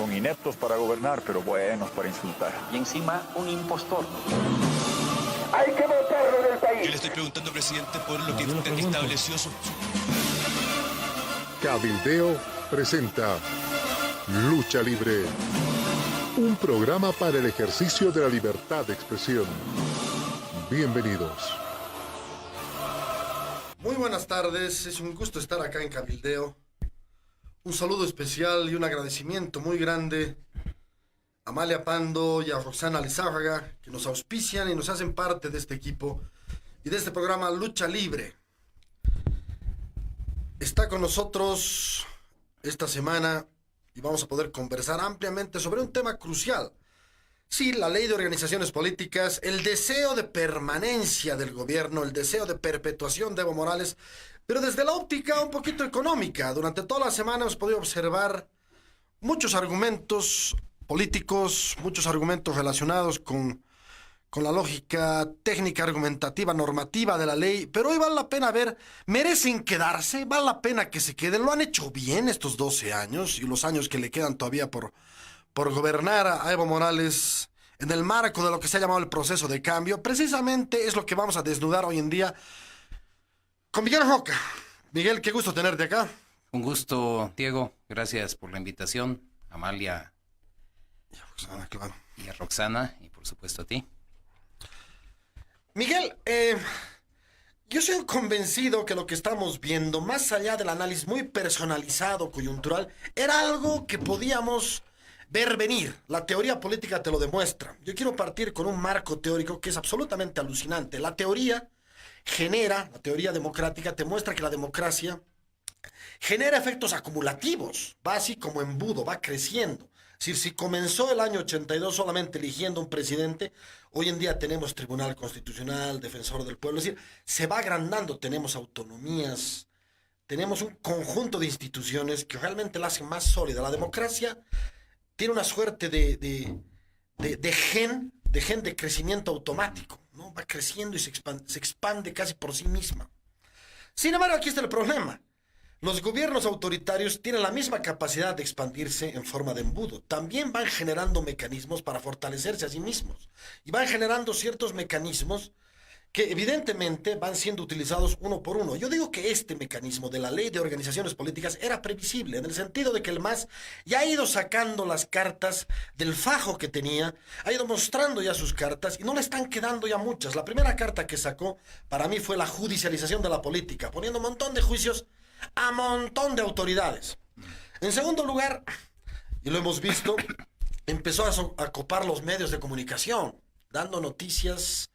Son ineptos para gobernar, pero buenos para insultar. Y encima un impostor. Hay que votarlo del país. Yo le estoy preguntando, presidente, por lo que usted estableció su... Cabildeo presenta Lucha Libre, un programa para el ejercicio de la libertad de expresión. Bienvenidos. Muy buenas tardes, es un gusto estar acá en Cabildeo. Un saludo especial y un agradecimiento muy grande a Amalia Pando y a Roxana Lizárraga, que nos auspician y nos hacen parte de este equipo y de este programa Lucha Libre. Está con nosotros esta semana y vamos a poder conversar ampliamente sobre un tema crucial. Sí, la ley de organizaciones políticas, el deseo de permanencia del gobierno, el deseo de perpetuación de Evo Morales, pero desde la óptica un poquito económica. Durante toda la semana hemos podido observar muchos argumentos políticos, muchos argumentos relacionados con la lógica técnica, argumentativa, normativa de la ley, pero hoy vale la pena ver, ¿merecen quedarse? ¿Vale la pena que se queden? ¿Lo han hecho bien estos 12 años y los años que le quedan todavía por gobernar a Evo Morales en el marco de lo que se ha llamado el proceso de cambio? Precisamente es lo que vamos a desnudar hoy en día con Miguel Roca. Miguel, qué gusto tenerte acá. Un gusto, Diego. Gracias por la invitación. Amalia Y a Roxana, claro. y a Roxana, y por supuesto a ti. Miguel, yo soy convencido que lo que estamos viendo, más allá del análisis muy personalizado, coyuntural, era algo que podíamos ver venir. La teoría política te lo demuestra. Yo quiero partir con un marco teórico que es absolutamente alucinante. La teoría democrática te muestra que la democracia genera efectos acumulativos, va así como embudo, va creciendo. Es decir, si comenzó el año 82 solamente eligiendo un presidente, hoy en día tenemos Tribunal Constitucional, Defensor del Pueblo, es decir, se va agrandando, tenemos autonomías, tenemos un conjunto de instituciones que realmente la hacen más sólida. La democracia tiene una suerte de gen de crecimiento automático, ¿no? Va creciendo y se expande casi por sí misma. Sin embargo, aquí está el problema. Los gobiernos autoritarios tienen la misma capacidad de expandirse en forma de embudo. También van generando mecanismos para fortalecerse a sí mismos. Y van generando ciertos mecanismos que evidentemente van siendo utilizados uno por uno. Yo digo que este mecanismo de la ley de organizaciones políticas era previsible, en el sentido de que el MAS ya ha ido sacando las cartas del fajo que tenía, ha ido mostrando ya sus cartas y no le están quedando ya muchas. La primera carta que sacó para mí fue la judicialización de la política, poniendo un montón de juicios a montón de autoridades. En segundo lugar, y lo hemos visto, empezó a copar los medios de comunicación, dando noticias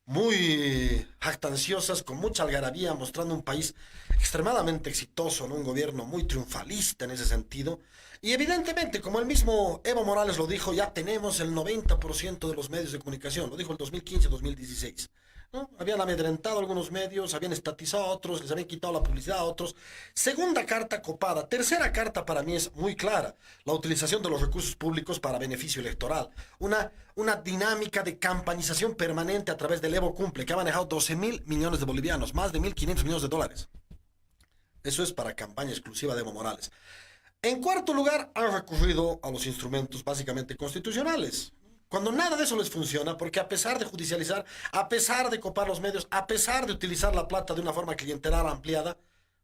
muy jactanciosas, con mucha algarabía, mostrando un país extremadamente exitoso, ¿no? Un gobierno muy triunfalista en ese sentido. Y evidentemente, como el mismo Evo Morales lo dijo, ya tenemos el 90% de los medios de comunicación. Lo dijo el 2015-2016. ¿No? Habían amedrentado algunos medios, habían estatizado a otros, les habían quitado la publicidad a otros. Segunda carta copada. Tercera carta para mí es muy clara: la utilización de los recursos públicos para beneficio electoral. Una dinámica de campanización permanente a través del Evo Cumple, que ha manejado 12.000 millones de bolivianos, más de 1.500 millones de dólares. Eso es para campaña exclusiva de Evo Morales. En cuarto lugar, han recurrido a los instrumentos básicamente constitucionales. Cuando nada de eso les funciona, porque a pesar de judicializar, a pesar de copar los medios, a pesar de utilizar la plata de una forma clientelar ampliada,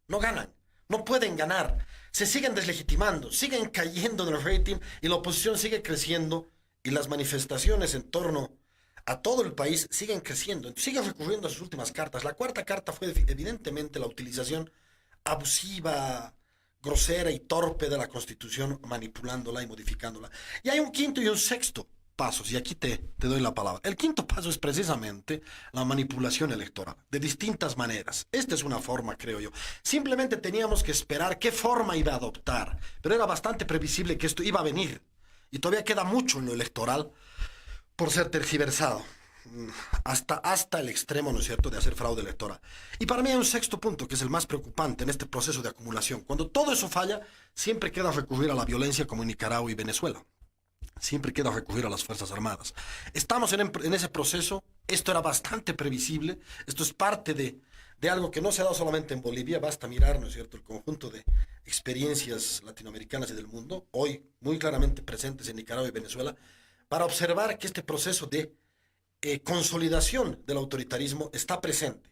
no ganan, no pueden ganar, se siguen deslegitimando, siguen cayendo en el rating y la oposición sigue creciendo y las manifestaciones en torno a todo el país siguen creciendo, siguen recurriendo a sus últimas cartas. La cuarta carta fue evidentemente la utilización abusiva, grosera y torpe de la Constitución, manipulándola y modificándola. Y hay un quinto y un sexto pasos, y aquí te doy la palabra. El quinto paso es precisamente la manipulación electoral, de distintas maneras. Esta es una forma, creo yo. Simplemente teníamos que esperar qué forma iba a adoptar, pero era bastante previsible que esto iba a venir, y todavía queda mucho en lo electoral por ser tergiversado, hasta el extremo, ¿no es cierto?, de hacer fraude electoral. Y para mí hay un sexto punto, que es el más preocupante en este proceso de acumulación. Cuando todo eso falla, siempre queda recurrir a la violencia como en Nicaragua y Venezuela. Siempre queda recurrir a las Fuerzas Armadas. Estamos en ese proceso. Esto era bastante previsible. Esto es parte de de algo que no se ha dado solamente en Bolivia. Basta mirar, ¿no es cierto?, el conjunto de experiencias latinoamericanas y del mundo, hoy muy claramente presentes en Nicaragua y Venezuela, para observar que este proceso de consolidación del autoritarismo está presente.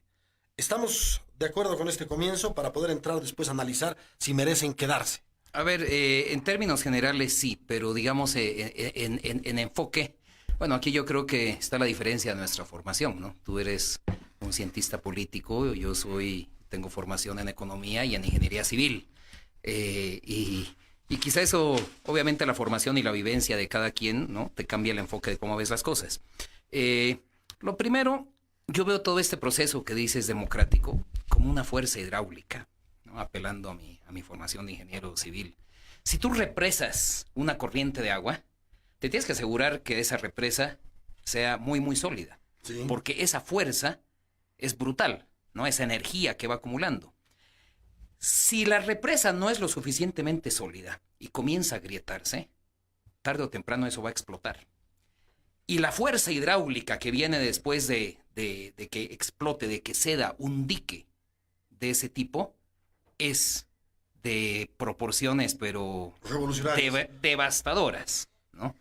Estamos de acuerdo con este comienzo para poder entrar después a analizar si merecen quedarse. A ver, en términos generales sí, pero digamos en enfoque, bueno, aquí yo creo que está la diferencia de nuestra formación, ¿no? Tú eres un cientista político, yo tengo formación en economía y en ingeniería civil. Y quizá eso, obviamente la formación y la vivencia de cada quien, ¿no?, te cambia el enfoque de cómo ves las cosas. Lo primero, yo veo todo este proceso que dices democrático como una fuerza hidráulica, ¿no?, apelando a mi formación de ingeniero civil. Si tú represas una corriente de agua, te tienes que asegurar que esa represa sea muy, muy sólida. Sí. Porque esa fuerza es brutal, ¿no? Esa energía que va acumulando. Si la represa no es lo suficientemente sólida y comienza a agrietarse, tarde o temprano eso va a explotar. Y la fuerza hidráulica que viene después de que explote, de que ceda un dique de ese tipo, es de proporciones, pero devastadoras, ¿no?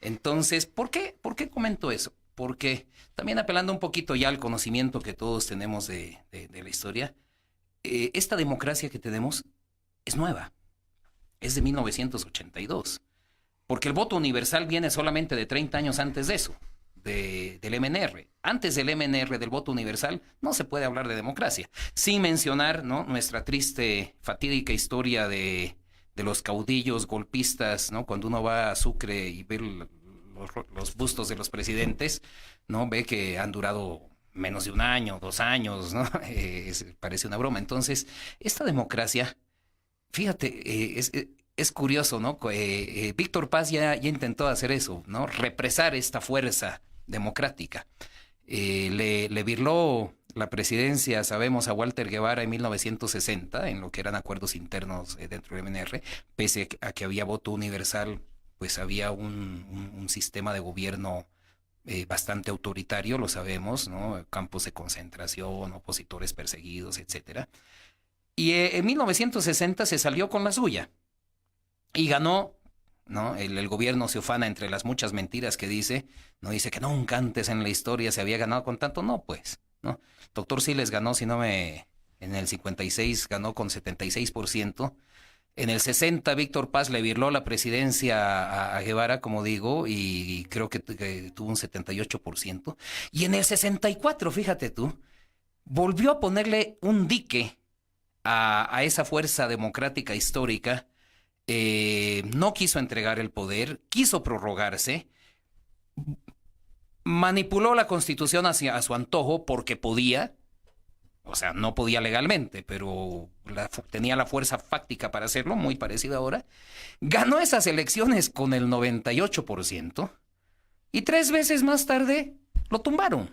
Entonces, ¿por qué comento eso? Porque también apelando un poquito ya al conocimiento que todos tenemos de la historia, esta democracia que tenemos es nueva, es de 1982, porque el voto universal viene solamente de 30 años antes de eso, del MNR. Antes del MNR, del voto universal, no se puede hablar de democracia, sin mencionar, ¿no?, nuestra triste, fatídica historia de los caudillos golpistas, ¿no? Cuando uno va a Sucre y ve los bustos de los presidentes, ¿no?, ve que han durado menos de 1 año, 2 años, ¿no? Parece una broma. Entonces, esta democracia, fíjate, es curioso, ¿no? Víctor Paz ya intentó hacer eso, ¿no? Represar esta fuerza democrática. Le birló la presidencia, sabemos, a Walter Guevara en 1960, en lo que eran acuerdos internos dentro del MNR, pese a que había voto universal, pues había un sistema de gobierno bastante autoritario, lo sabemos, ¿no? Campos de concentración, opositores perseguidos, etcétera. Y en 1960 se salió con la suya y ganó, ¿no? El gobierno se ufana entre las muchas mentiras que dice, ¿no? Dice que nunca antes en la historia se había ganado con tanto, no, pues, ¿no? Doctor Siles ganó, en el 56 ganó con 76%. En el 60 Víctor Paz le birló la presidencia a Guevara, como digo, y creo que tuvo un 78%. Y en el 64, fíjate tú, volvió a ponerle un dique a esa fuerza democrática histórica. No quiso entregar el poder, quiso prorrogarse, manipuló la Constitución a su antojo porque podía. O sea, no podía legalmente, pero tenía la fuerza fáctica para hacerlo, muy parecido ahora. Ganó esas elecciones con el 98% y 3 veces más tarde lo tumbaron,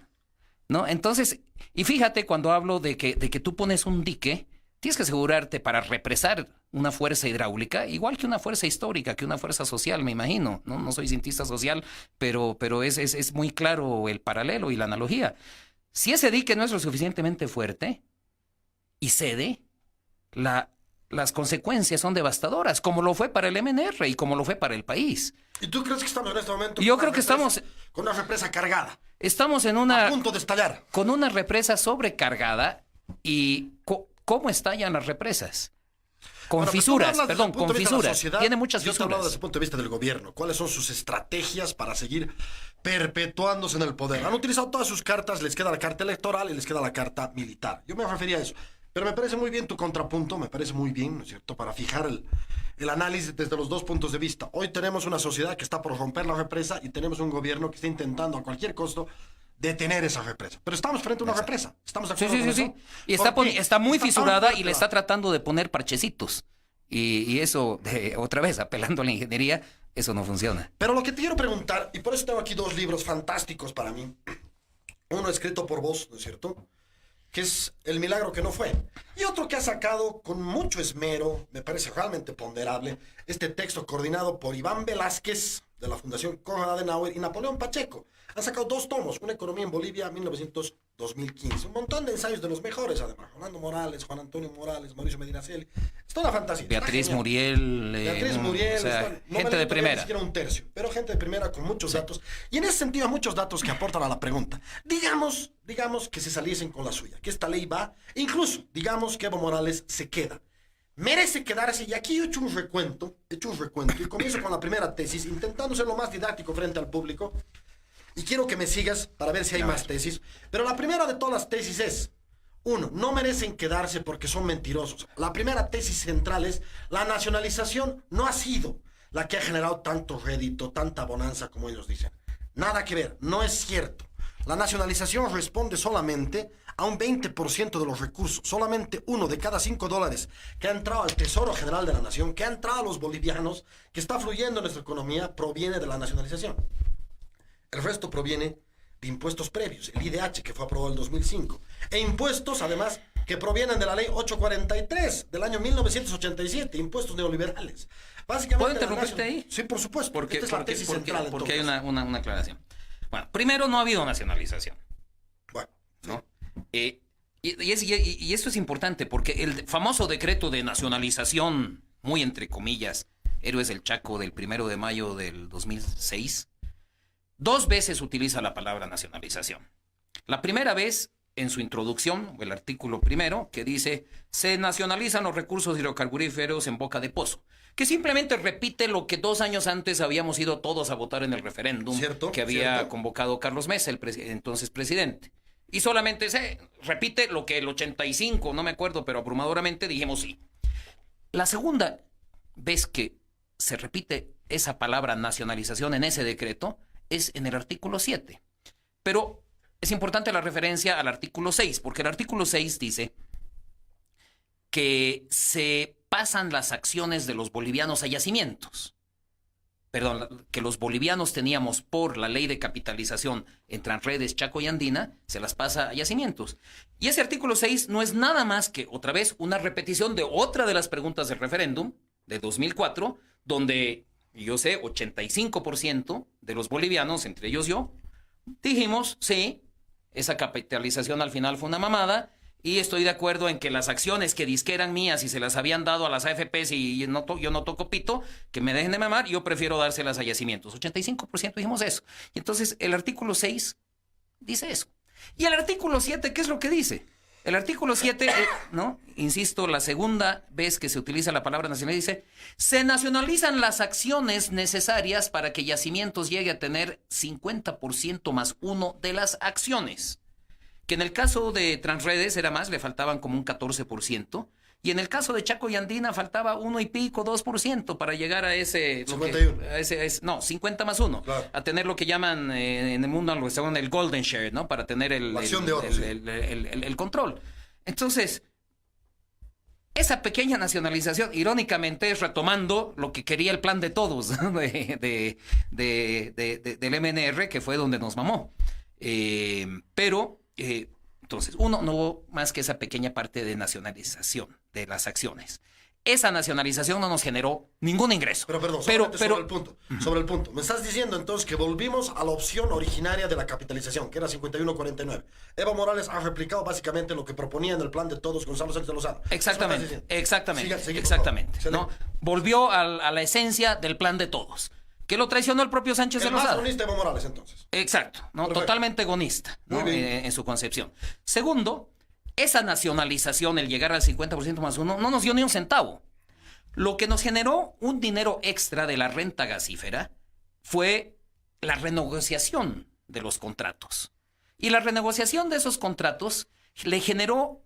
¿no? Entonces, y fíjate, cuando hablo de que tú pones un dique, tienes que asegurarte para represar una fuerza hidráulica, igual que una fuerza histórica, que una fuerza social, me imagino, ¿no? No soy cientista social, pero es muy claro el paralelo y la analogía. Si ese dique no es lo suficientemente fuerte y cede, las consecuencias son devastadoras, como lo fue para el MNR y como lo fue para el país. ¿Y tú crees que estamos en este momento Yo creo que estamos con una represa cargada? Estamos a punto de estallar. Con una represa sobrecargada. ¿Y cómo estallan las represas? Con fisuras, con fisuras. Tiene muchas fisuras. Yo te hablaba desde el punto de vista del gobierno. ¿Cuáles son sus estrategias para seguir perpetuándose en el poder? Han utilizado todas sus cartas, les queda la carta electoral y les queda la carta militar. Yo me refería a eso. Pero me parece muy bien tu contrapunto, me parece muy bien, ¿no es cierto?, para fijar el análisis desde los dos puntos de vista. Hoy tenemos una sociedad que está por romper la represa y tenemos un gobierno que está intentando a cualquier costo detener esa represa. Pero estamos frente a una represa. ¿Estamos de acuerdo con eso? Sí. Y está muy fisurada y le está tratando de poner parchecitos. Y eso, otra vez, apelando a la ingeniería, eso no funciona. Pero lo que te quiero preguntar, y por eso tengo aquí 2 libros fantásticos para mí. Uno escrito por vos, ¿no es cierto?, que es El milagro que no fue. Y otro que ha sacado con mucho esmero, me parece realmente ponderable, este texto coordinado por Iván Velázquez, de la Fundación Konrad Adenauer, y Napoleón Pacheco. Han sacado 2 tomos, Una economía en Bolivia, 1900 2015. Un montón de ensayos de los mejores, además. Rolando Morales, Juan Antonio Morales, Mauricio Medinaceli. Es toda una fantasía. Beatriz Muriel. Beatriz Muriel. O sea, no gente de primera. Ni siquiera un tercio, pero gente de primera con muchos datos. Y en ese sentido, muchos datos que aportan a la pregunta. Digamos que se saliesen con la suya, que esta ley va, incluso, digamos que Evo Morales se queda. Merece quedarse, y aquí he hecho un recuento, y comienzo con la primera tesis, intentando ser lo más didáctico frente al público. Y quiero que me sigas para ver si hay más tesis. Pero la primera de todas las tesis es, 1, no merecen quedarse porque son mentirosos. La primera tesis central es, la nacionalización no ha sido la que ha generado tanto rédito, tanta bonanza como ellos dicen. Nada que ver, no es cierto. La nacionalización responde solamente a un 20% de los recursos. Solamente 1 de cada 5 dólares que ha entrado al Tesoro General de la Nación, que ha entrado a los bolivianos, que está fluyendo en nuestra economía, proviene de la nacionalización. El resto proviene de impuestos previos, el IDH que fue aprobado en 2005, e impuestos además que provienen de la ley 843 del año 1987, impuestos neoliberales. Básicamente, ¿puedo interrumpirte ahí? Sí, por supuesto. Porque, esta es la tesis central. Porque hay una aclaración. Bueno, primero no ha habido nacionalización. Bueno, ¿no? Y esto es importante porque el famoso decreto de nacionalización, muy entre comillas, Héroes del Chaco del 1 de mayo del 2006, 2 veces utiliza la palabra nacionalización. La primera vez en su introducción, el artículo 1, que dice, se nacionalizan los recursos hidrocarburíferos en Boca de Pozo, que simplemente repite lo que 2 años antes habíamos ido todos a votar en el referéndum que había convocado Carlos Mesa, el entonces presidente. Y solamente se repite lo que el 85, no me acuerdo, pero abrumadoramente dijimos sí. La segunda vez que se repite esa palabra nacionalización en ese decreto es en el artículo 7. Pero es importante la referencia al artículo 6, porque el artículo 6 dice que se pasan las acciones de los bolivianos a yacimientos. Perdón, que los bolivianos teníamos por la ley de capitalización en Transredes, Chaco y Andina, se las pasa a yacimientos. Y ese artículo 6 no es nada más que, otra vez, una repetición de otra de las preguntas del referéndum de 2004, donde, yo sé, 85% de los bolivianos, entre ellos yo, dijimos, sí, esa capitalización al final fue una mamada, y estoy de acuerdo en que las acciones que dizque eran mías y se las habían dado a las AFPs y yo no toco pito, que me dejen de mamar, yo prefiero dárselas a yacimientos. 85% dijimos eso. Y entonces el artículo 6 dice eso. Y el artículo 7, ¿qué es lo que dice? El artículo 7, ¿no? Insisto, la segunda vez que se utiliza la palabra nacional, dice, se nacionalizan las acciones necesarias para que Yacimientos llegue a tener 50% más 1 de las acciones. Que en el caso de Transredes era más, le faltaban como un 14%, y en el caso de Chaco y Andina faltaba 1 y pico, 2% para llegar a ese... 51. No, 50 más 1. Claro. A tener lo que llaman en el mundo anglosajónico el golden share, ¿no? Para tener La acción de oro, sí. el control. Entonces, esa pequeña nacionalización, irónicamente, es retomando lo que quería el plan de todos, ¿no? del MNR, que fue donde nos mamó. Entonces, no hubo más que esa pequeña parte de nacionalización de las acciones. Esa nacionalización no nos generó ningún ingreso. Pero perdón, sobre el punto. Me estás diciendo entonces que volvimos a la opción originaria de la capitalización, que era 51-49. Evo Morales ha replicado básicamente lo que proponía en el plan de todos Gonzalo Sánchez de Lozano. Exactamente. ¿No? Volvió a la esencia del plan de todos. Que lo traicionó el propio Sánchez de Lozano. El más gonista Evo Morales, entonces. Exacto, ¿no? Totalmente gonista, ¿no? En su concepción. Segundo, esa nacionalización, el llegar al 50% más 1, no nos dio ni un centavo. Lo que nos generó un dinero extra de la renta gasífera fue la renegociación de los contratos. Y la renegociación de esos contratos le generó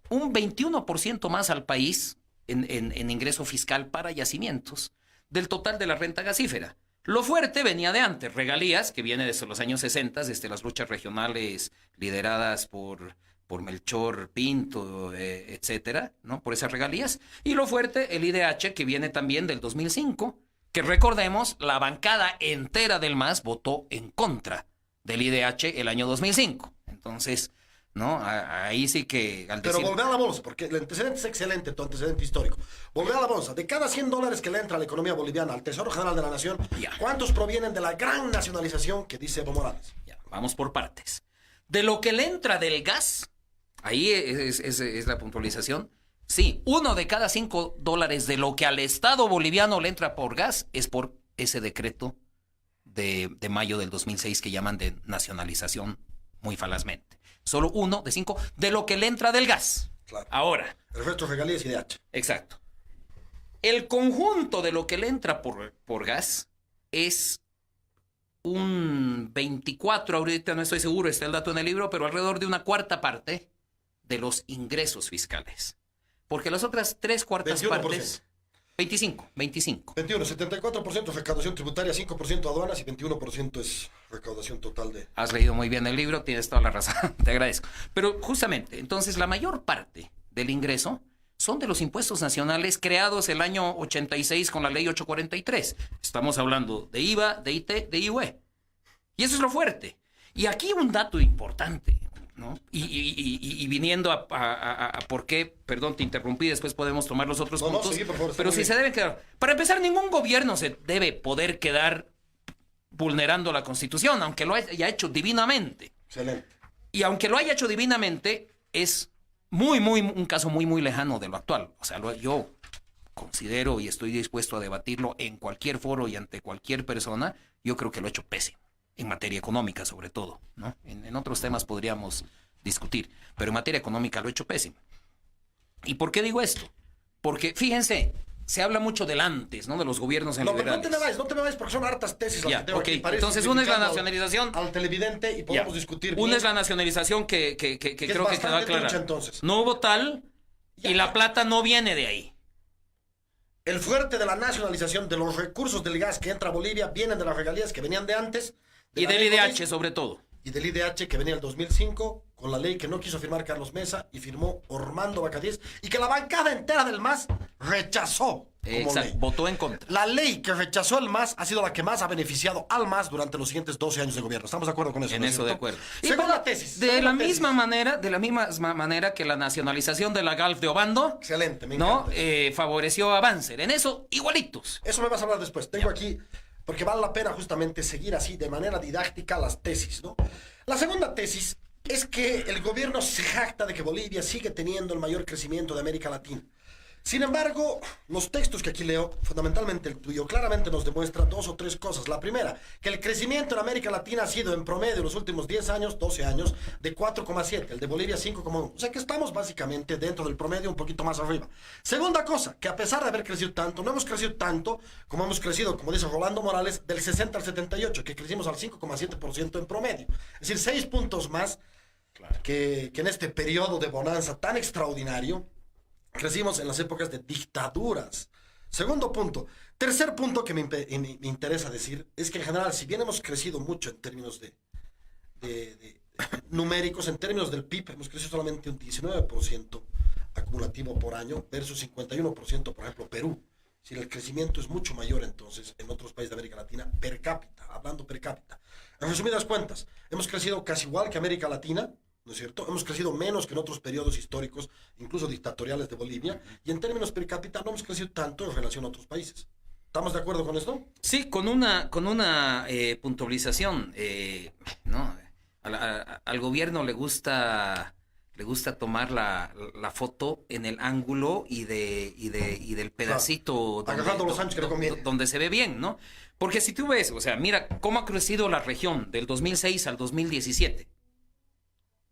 un 21% más al país en ingreso fiscal para Yacimientos del total de la renta gasífera. Lo fuerte venía de antes, regalías, que viene desde los años 60, desde las luchas regionales lideradas por Melchor Pinto, etcétera, ¿no? Por esas regalías. Y lo fuerte, el IDH, que viene también del 2005, que recordemos, la bancada entera del MAS votó en contra del IDH el año 2005. Entonces, ¿no? Ahí sí que... Pero volver a la bolsa, porque el antecedente es excelente, tu antecedente histórico. Volver a la bolsa. De cada $100 que le entra a la economía boliviana, al Tesoro General de la Nación, ¿cuántos provienen de la gran nacionalización que dice Evo Morales? Ya, vamos por partes. De lo que le entra del gas, ahí es la puntualización. Sí, 1 de cada 5 dólares de lo que al Estado boliviano le entra por gas es por ese decreto de mayo del 2006 que llaman de nacionalización muy falazmente. Solo 1 de 5 de lo que le entra del gas. Claro. Ahora. El resto regalías y DH. Exacto. El conjunto de lo que le entra por gas es un 24, ahorita no estoy seguro, está el dato en el libro, pero alrededor de una cuarta parte de los ingresos fiscales. Porque las otras 3/4 21%. partes... 25. 21, 74% recaudación tributaria, 5% aduanas y 21% es recaudación total de... Has leído muy bien el libro, tienes toda la razón, te agradezco. Pero justamente, entonces la mayor parte del ingreso son de los impuestos nacionales creados el año 86 con la ley 843. Estamos hablando de IVA, de IT, de IUE. Y eso es lo fuerte. Y aquí un dato importante, ¿no? Y viniendo a por qué, perdón, te interrumpí, después podemos tomar los otros puntos. Sí, por favor, pero si se deben quedar. Para empezar, ningún gobierno se debe poder quedar vulnerando la Constitución, aunque lo haya hecho divinamente. Excelente. Y aunque lo haya hecho divinamente, es un caso muy lejano de lo actual. O sea, yo considero y estoy dispuesto a debatirlo en cualquier foro y ante cualquier persona. Yo creo que lo ha hecho pésimo. En materia económica, sobre todo, ¿no? En otros temas podríamos discutir, pero en materia económica lo he hecho pésimo. ¿Y por qué digo esto? Porque, fíjense, se habla mucho del antes, ¿no? De los gobiernos No, pero neoliberales. no te me vayas porque son hartas tesis las Ya, que tengo ok. aquí. Parece Entonces, una es la criticando nacionalización. al televidente y podemos Ya. discutir Una bien. es la nacionalización que creo que quedó bastante clara. trucha, entonces. No hubo tal Ya. y la plata no viene de ahí. El fuerte de la nacionalización de los recursos del gas que entra a Bolivia vienen de las regalías que venían de antes. Y la del ley IDH, Comis, sobre todo. y del IDH que venía en el 2005 con la ley que no quiso firmar Carlos Mesa y firmó Ormando Bacadíes y que la bancada entera del MAS rechazó como Exacto, ley. votó en contra. La ley que rechazó el MAS ha sido la que más ha beneficiado al MAS durante los siguientes 12 años de gobierno. ¿Estamos de acuerdo con eso? En ¿no es eso de cierto? acuerdo. Segunda tesis. De segunda la tesis. misma manera que la nacionalización de la Gulf de Obando, Excelente, me ¿no? encanta. Favoreció a Banzer. En eso, igualitos. Eso me vas a hablar después. Tengo aquí, porque vale la pena justamente seguir así de manera didáctica las tesis, ¿no? La segunda tesis es que el gobierno se jacta de que Bolivia sigue teniendo el mayor crecimiento de América Latina. Sin embargo, los textos que aquí leo, fundamentalmente el tuyo, claramente nos demuestra 2 o 3 cosas. La primera, que el crecimiento en América Latina ha sido en promedio en los últimos 10 años, 12 años, de 4,7, el de Bolivia 5,1. O sea que estamos básicamente dentro del promedio, un poquito más arriba. Segunda cosa, que a pesar de haber crecido tanto, no hemos crecido tanto como hemos crecido, como dice Rolando Morales, del 60 al 78, que crecimos al 5,7% en promedio. Es decir, 6 puntos más que en este periodo de bonanza tan extraordinario. Crecimos en las épocas de dictaduras. Segundo punto. Tercer punto que me interesa decir es que en general, si bien hemos crecido mucho en términos de numéricos, en términos del PIB, hemos crecido solamente un 19% acumulativo por año versus 51%, por ejemplo, Perú. Si el crecimiento es mucho mayor entonces en otros países de América Latina per cápita, hablando per cápita. En resumidas cuentas, hemos crecido casi igual que América Latina, ¿no es cierto? Hemos crecido menos que en otros periodos históricos, incluso dictatoriales de Bolivia, y en términos per cápita no hemos crecido tanto en relación a otros países. ¿Estamos de acuerdo con esto? Sí, con una puntualización, ¿no? Al gobierno le gusta tomar la foto en el ángulo y del pedacito agarrando los anchos que le conviene. donde se ve bien, ¿no? Porque si tú ves, o sea, mira cómo ha crecido la región del 2006 al 2017.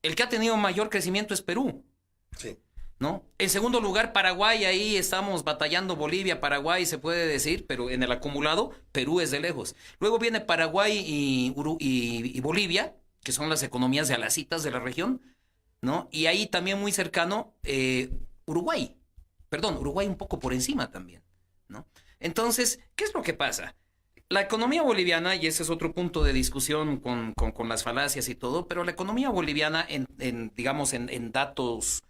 El que ha tenido mayor crecimiento es Perú. Sí. ¿No? En segundo lugar, Paraguay, ahí estamos batallando Bolivia, Paraguay se puede decir, pero en el acumulado, Perú es de lejos. Luego viene Paraguay y Bolivia, que son las economías de alacitas de la región, ¿no? Y ahí también muy cercano Uruguay. Perdón, Uruguay un poco por encima también, ¿no? Entonces, ¿qué es lo que pasa? La economía boliviana, y ese es otro punto de discusión con las falacias y todo, pero la economía boliviana digamos, en datos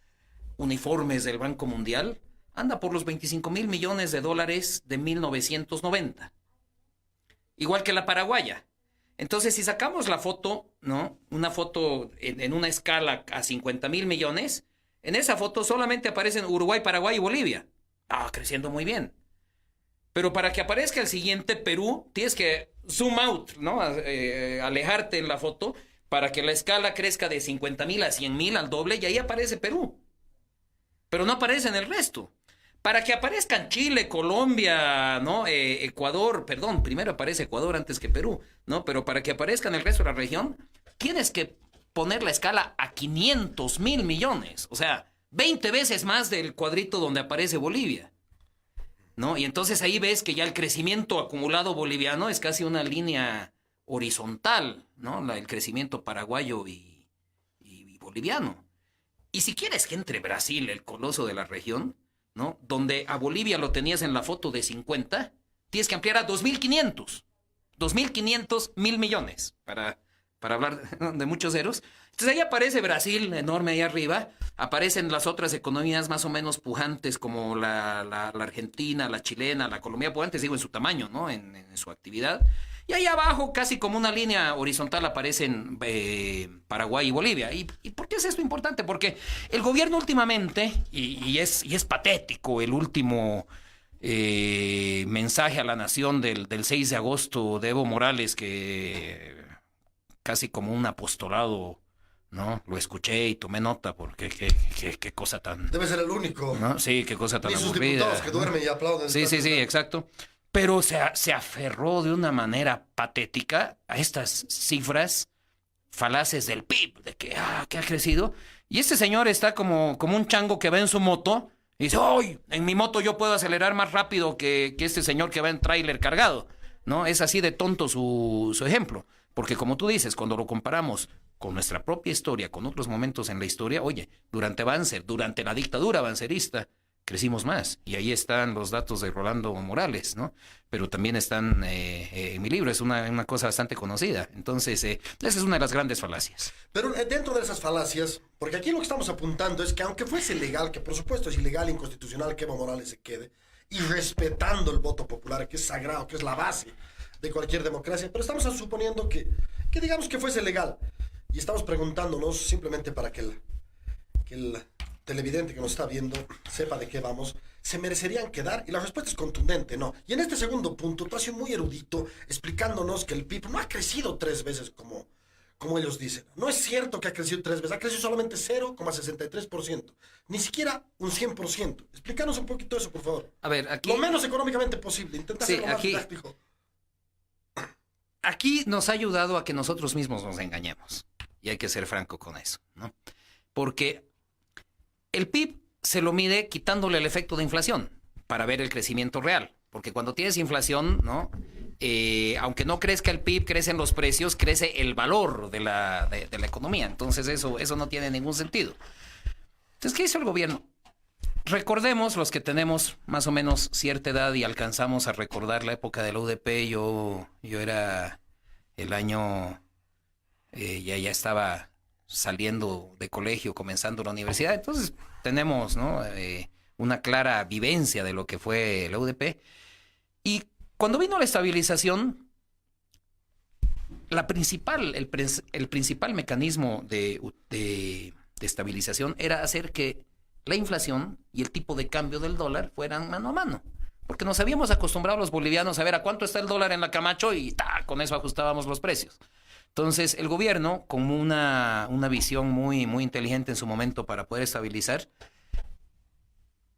uniformes del Banco Mundial, anda por los 25 mil millones de dólares de 1990. Igual que la paraguaya. Entonces, si sacamos la foto, ¿no? Una foto en una escala a 50 mil millones, en esa foto solamente aparecen Uruguay, Paraguay y Bolivia. Creciendo muy bien. Pero para que aparezca el siguiente Perú, tienes que zoom out, ¿no? Alejarte en la foto para que la escala crezca de 50,000 a 100,000 al doble, y ahí aparece Perú. Pero no aparece en el resto. Para que aparezcan Chile, Colombia, ¿no? Ecuador, perdón, primero aparece Ecuador antes que Perú, ¿no? Pero para que aparezcan el resto de la región, tienes que poner la escala a 500,000 millones. O sea, 20 veces más del cuadrito donde aparece Bolivia, ¿no? Y entonces ahí ves que ya el crecimiento acumulado boliviano es casi una línea horizontal, ¿no? El crecimiento paraguayo y boliviano. Y si quieres que entre Brasil, el coloso de la región, ¿no? Donde a Bolivia lo tenías en la foto de 50, tienes que ampliar a 2.500. 2.500 mil millones, para hablar de muchos ceros. Entonces ahí aparece Brasil, enorme ahí arriba. Aparecen las otras economías más o menos pujantes, como la argentina, la chilena, la colombiana, pujantes, digo, en su tamaño, ¿no? En su actividad. Y ahí abajo, casi como una línea horizontal, aparecen Paraguay y Bolivia. ¿Y por qué es esto importante? Porque el gobierno últimamente, y es patético el último mensaje a la nación del 6 de agosto de Evo Morales, que casi como un apostolado, ¿no? Lo escuché y tomé nota, porque qué cosa tan... Debe ser el único. ¿no? Sí, qué cosa tan Ni sus aburrida. diputados que duermen y aplauden. Sí, exacto. Pero se aferró de una manera patética a estas cifras falaces del PIB, de que ha crecido. Y este señor está como un chango que va en su moto y dice, ¡ay! En mi moto yo puedo acelerar más rápido que este señor que va en tráiler cargado, ¿no? Es así de tonto su ejemplo. Porque como tú dices, cuando lo comparamos con nuestra propia historia, con otros momentos en la historia, oye, durante la dictadura bancerista, crecimos más. Y ahí están los datos de Rolando Morales, ¿no? Pero también están en mi libro, es una cosa bastante conocida. Entonces, esa es una de las grandes falacias. Pero dentro de esas falacias, porque aquí lo que estamos apuntando es que aunque fuese legal, que por supuesto es ilegal e inconstitucional que Evo Morales se quede, y respetando el voto popular, que es sagrado, que es la base de cualquier democracia, pero estamos suponiendo que digamos que fuese legal. Y estamos preguntándonos simplemente para que el televidente que nos está viendo sepa de qué vamos, ¿se merecerían quedar? Y la respuesta es contundente, no. Y en este segundo punto, tú has sido muy erudito explicándonos que el PIB no ha crecido 3 veces como ellos dicen. No es cierto que ha crecido 3 veces, ha crecido solamente 0,63%, ni siquiera un 100%. Explícanos un poquito eso, por favor. A ver, aquí... Lo menos económicamente posible, intenta Sí, ser lo más aquí- didáctico. Aquí nos ha ayudado a que nosotros mismos nos engañemos. Y hay que ser franco con eso, ¿no? Porque el PIB se lo mide quitándole el efecto de inflación para ver el crecimiento real. Porque cuando tienes inflación, ¿no? Aunque no crezca el PIB, crecen los precios, crece el valor de la economía. Entonces eso no tiene ningún sentido. Entonces, ¿qué hizo el gobierno? Recordemos, los que tenemos más o menos cierta edad y alcanzamos a recordar la época de la UDP, yo era el año, ya estaba saliendo de colegio, comenzando la universidad, entonces tenemos, ¿no? Una clara vivencia de lo que fue la UDP. Y cuando vino la estabilización, el principal mecanismo de estabilización era hacer que la inflación y el tipo de cambio del dólar fueran mano a mano. Porque nos habíamos acostumbrado los bolivianos a ver a cuánto está el dólar en la Camacho y con eso ajustábamos los precios. Entonces, el gobierno, con una visión muy, muy inteligente en su momento para poder estabilizar,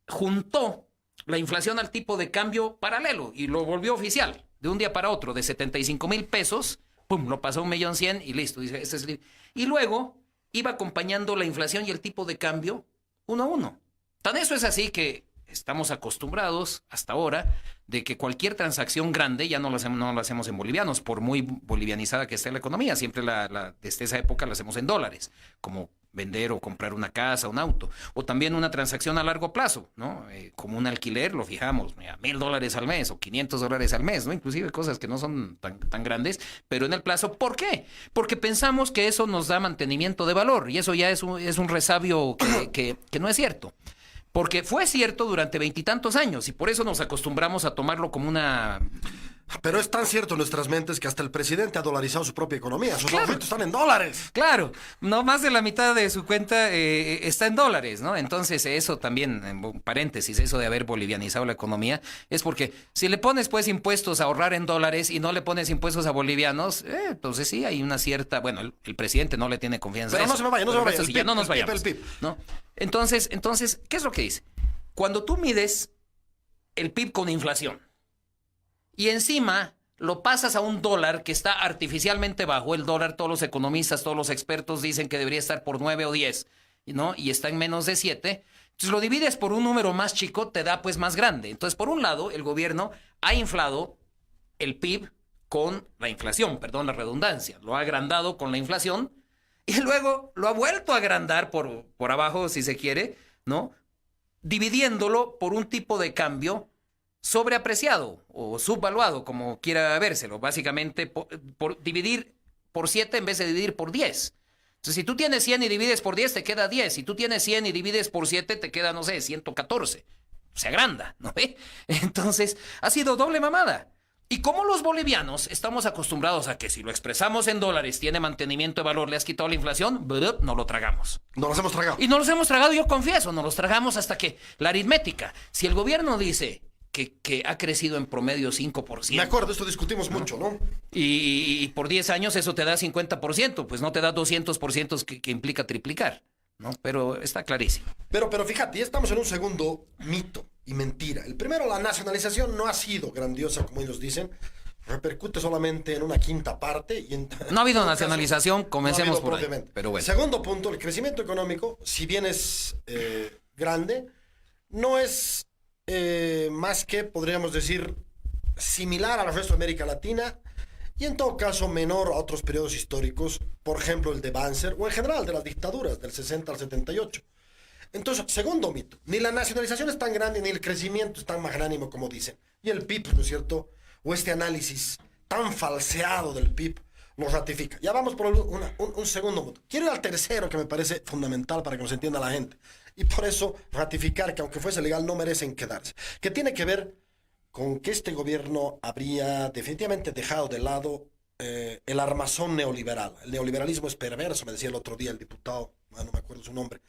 juntó la inflación al tipo de cambio paralelo y lo volvió oficial de un día para otro, de 75,000 pesos, pum, lo pasó a 1,100,000 y listo. Dice, y luego iba acompañando la inflación y el tipo de cambio uno a uno. Tan eso es así que estamos acostumbrados hasta ahora de que cualquier transacción grande ya no lo hacemos en bolivianos, por muy bolivianizada que esté la economía. Siempre desde esa época la hacemos en dólares, como vender o comprar una casa, un auto. O también una transacción a largo plazo, ¿no? Como un alquiler, lo fijamos, mira, $1,000 al mes o $500 al mes, ¿no? Inclusive cosas que no son tan grandes, pero en el plazo. ¿Por qué? Porque pensamos que eso nos da mantenimiento de valor, y eso ya es un resabio que no es cierto. Porque fue cierto durante 20 y tantos años, y por eso nos acostumbramos a tomarlo como una Pero es tan cierto en nuestras mentes que hasta el presidente ha dolarizado su propia economía. Sus ahorros están en dólares. Claro, no más de la mitad de su cuenta está en dólares, ¿no? Entonces eso también, en paréntesis, eso de haber bolivianizado la economía, es porque si le pones pues impuestos a ahorrar en dólares y no le pones impuestos a bolivianos, entonces sí hay una cierta, bueno, el presidente no le tiene confianza. Pero a no eso. se me vaya, no se me vaya. Sí, ya no nos vayamos, el PIB. ¿no? Entonces, ¿qué es lo que dice? Cuando tú mides el PIB con inflación y encima lo pasas a un dólar que está artificialmente bajo. El dólar, todos los economistas, todos los expertos dicen que debería estar por 9 o 10, ¿no? Y está en menos de 7. Entonces lo divides por un número más chico, te da pues más grande. Entonces, por un lado, el gobierno ha inflado el PIB con la inflación, perdón la redundancia. Lo ha agrandado con la inflación y luego lo ha vuelto a agrandar por abajo, si se quiere, ¿no? Dividiéndolo por un tipo de cambio sobreapreciado o subvaluado, como quiera vérselo, básicamente por dividir por 7 en vez de dividir por 10. Entonces, si tú tienes 100 y divides por 10, te queda 10. Si tú tienes 100 y divides por 7, te queda, no sé, 114. Se agranda, ¿no ve? Entonces, ha sido doble mamada. Y como los bolivianos estamos acostumbrados a que si lo expresamos en dólares tiene mantenimiento de valor, le has quitado la inflación, no lo tragamos. No los hemos tragado. Y no los hemos tragado, yo confieso, no los tragamos hasta que la aritmética, si el gobierno dice que ha crecido en promedio 5%. Me acuerdo, esto discutimos mucho, ¿no? Y por 10 años eso te da 50%, pues no te da 200% que implica triplicar, ¿no? Pero está clarísimo. Pero fíjate, ya estamos en un segundo mito y mentira. El primero, la nacionalización no ha sido grandiosa, como ellos dicen. Repercute solamente en una quinta parte. Y no ha habido nacionalización, comencemos no por ahí. Pero bueno. Segundo punto, el crecimiento económico, si bien es grande, no es más que, podríamos decir, similar al resto de América Latina y en todo caso menor a otros periodos históricos, por ejemplo el de Banzer o en general de las dictaduras del 60 al 78. Entonces, segundo mito, ni la nacionalización es tan grande ni el crecimiento es tan magnánimo como dicen. Y el PIB, ¿no es cierto? O este análisis tan falseado del PIB lo ratifica. Ya vamos por un segundo punto. Quiero ir al tercero que me parece fundamental para que nos entienda la gente. Y por eso ratificar que aunque fuese legal no merecen quedarse. Que tiene que ver con que este gobierno habría definitivamente dejado de lado el armazón neoliberal. El neoliberalismo es perverso, me decía el otro día el diputado, no me acuerdo su nombre,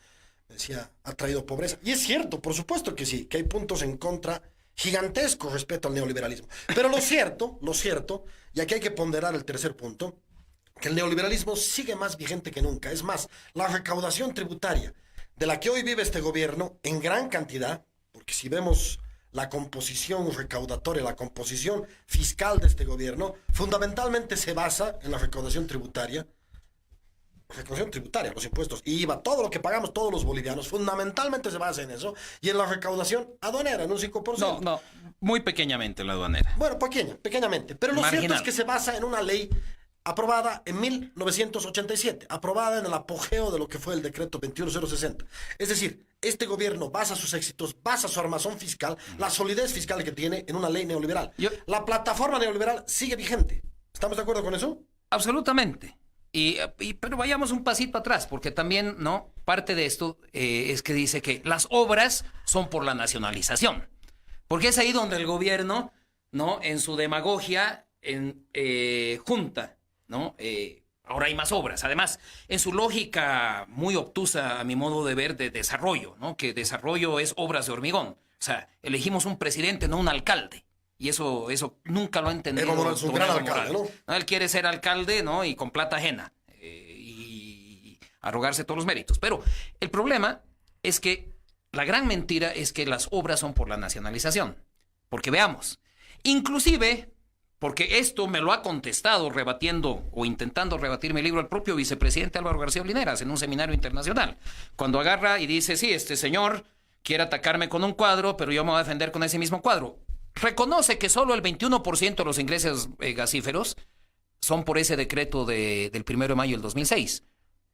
me decía, ha traído pobreza. Y es cierto, por supuesto que sí, que hay puntos en contra gigantescos respecto al neoliberalismo. Pero lo cierto, y aquí hay que ponderar el tercer punto, que el neoliberalismo sigue más vigente que nunca. Es más, la recaudación tributaria de la que hoy vive este gobierno en gran cantidad, porque si vemos la composición recaudatoria, la composición fiscal de este gobierno, fundamentalmente se basa en la recaudación tributaria, los impuestos, IVA, todo lo que pagamos todos los bolivianos, fundamentalmente se basa en eso, y en la recaudación aduanera, en un 5%. No, muy pequeñamente la aduanera. Bueno, pequeñamente, pero lo marginal. cierto es que se basa en una ley aprobada en 1987, aprobada en el apogeo de lo que fue el decreto 21060. Es decir, este gobierno basa sus éxitos, basa su armazón fiscal, la solidez fiscal que tiene en una ley neoliberal. La plataforma neoliberal sigue vigente. ¿Estamos de acuerdo con eso? Absolutamente. Pero vayamos un pasito atrás, porque también, ¿no? Parte de esto es que dice que las obras son por la nacionalización. Porque es ahí donde el gobierno, ¿no? En su demagogia, junta, ¿no? Ahora hay más obras. Además, en su lógica muy obtusa, a mi modo de ver, de desarrollo, ¿no? Que desarrollo es obras de hormigón. O sea, elegimos un presidente, no un alcalde. Y eso nunca lo ha entendido. Evo Morales es un gran alcalde, ¿no? Él quiere ser alcalde, ¿no? Y con plata ajena. Y arrogarse todos los méritos. Pero el problema es que la gran mentira es que las obras son por la nacionalización. Porque veamos, inclusive, porque esto me lo ha contestado rebatiendo o intentando rebatir mi libro el propio vicepresidente Álvaro García Olineras en un seminario internacional. Cuando agarra y dice, sí, este señor quiere atacarme con un cuadro, pero yo me voy a defender con ese mismo cuadro. Reconoce que solo el 21% de los ingresos gasíferos son por ese decreto del 1 de mayo del 2006.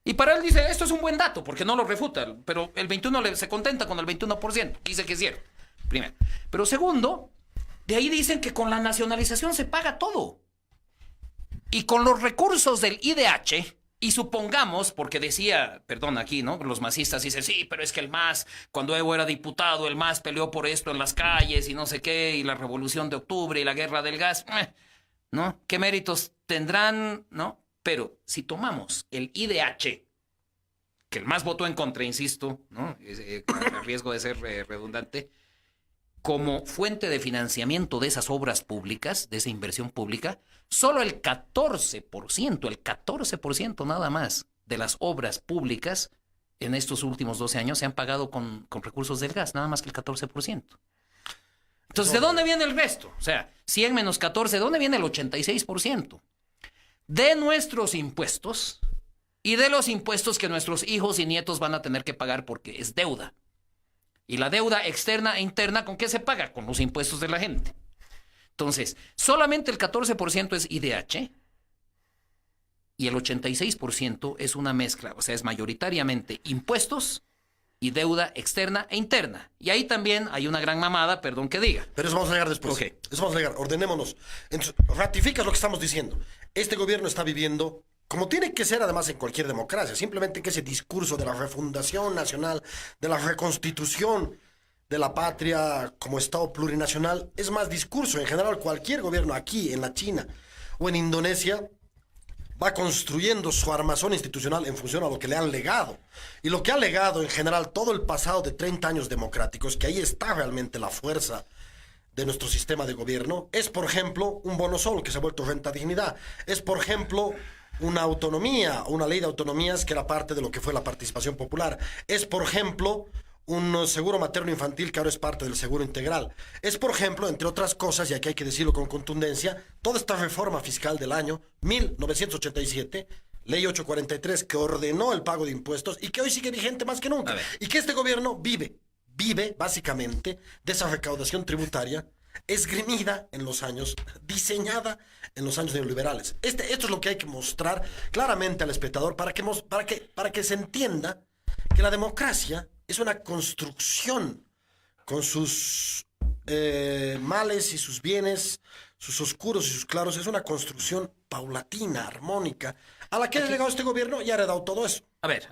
Y para él dice, esto es un buen dato, porque no lo refuta, pero el 21% se contenta con el 21%, dice que es cierto, primero. Pero segundo, de ahí dicen que con la nacionalización se paga todo. Y con los recursos del IDH, Y supongamos, porque decía, perdón, aquí, ¿no? Los masistas dicen, sí, pero es que el MAS, cuando Evo era diputado, el MAS peleó por esto en las calles y no sé qué, y la Revolución de Octubre y la Guerra del Gas, ¿no? ¿Qué méritos tendrán, no? Pero si tomamos el IDH, que el MAS votó en contra, insisto, ¿no? A riesgo de ser redundante, como fuente de financiamiento de esas obras públicas, de esa inversión pública, solo el 14% nada más de las obras públicas en estos últimos 12 años se han pagado con recursos del gas, nada más que el 14%. Entonces, ¿de dónde viene el resto? O sea, 100 menos 14, ¿de dónde viene el 86%? De nuestros impuestos y de los impuestos que nuestros hijos y nietos van a tener que pagar porque es deuda. Y la deuda externa e interna, ¿con qué se paga? Con los impuestos de la gente. Entonces, solamente el 14% es IDH y el 86% es una mezcla, o sea, es mayoritariamente impuestos y deuda externa e interna. Y ahí también hay una gran mamada, perdón que diga. Pero eso vamos a llegar después. Ok. Eso vamos a llegar. Ordenémonos. Entonces, ratificas lo que estamos diciendo. Este gobierno está viviendo, como tiene que ser además en cualquier democracia, simplemente que ese discurso de la refundación nacional, de la reconstitución de la patria como Estado plurinacional, es más discurso. En general, cualquier gobierno aquí, en la China o en Indonesia, va construyendo su armazón institucional en función a lo que le han legado. Y lo que ha legado en general todo el pasado de 30 años democráticos, que ahí está realmente la fuerza de nuestro sistema de gobierno, es, por ejemplo, un bono sol que se ha vuelto renta dignidad. Es, por ejemplo, una autonomía, una ley de autonomías que era parte de lo que fue la participación popular. Es, por ejemplo, un seguro materno-infantil que ahora es parte del seguro integral. Es, por ejemplo, entre otras cosas, y aquí hay que decirlo con contundencia, toda esta reforma fiscal del año 1987, Ley 843, que ordenó el pago de impuestos y que hoy sigue vigente más que nunca. Y que este gobierno vive básicamente de esa recaudación tributaria esgrimida en los años, diseñada en los años neoliberales. Esto es lo que hay que mostrar claramente al espectador para que se entienda que la democracia es una construcción con sus males y sus bienes, sus oscuros y sus claros. Es una construcción paulatina, armónica, a la que ha llegado este gobierno y ha heredado todo eso. A ver,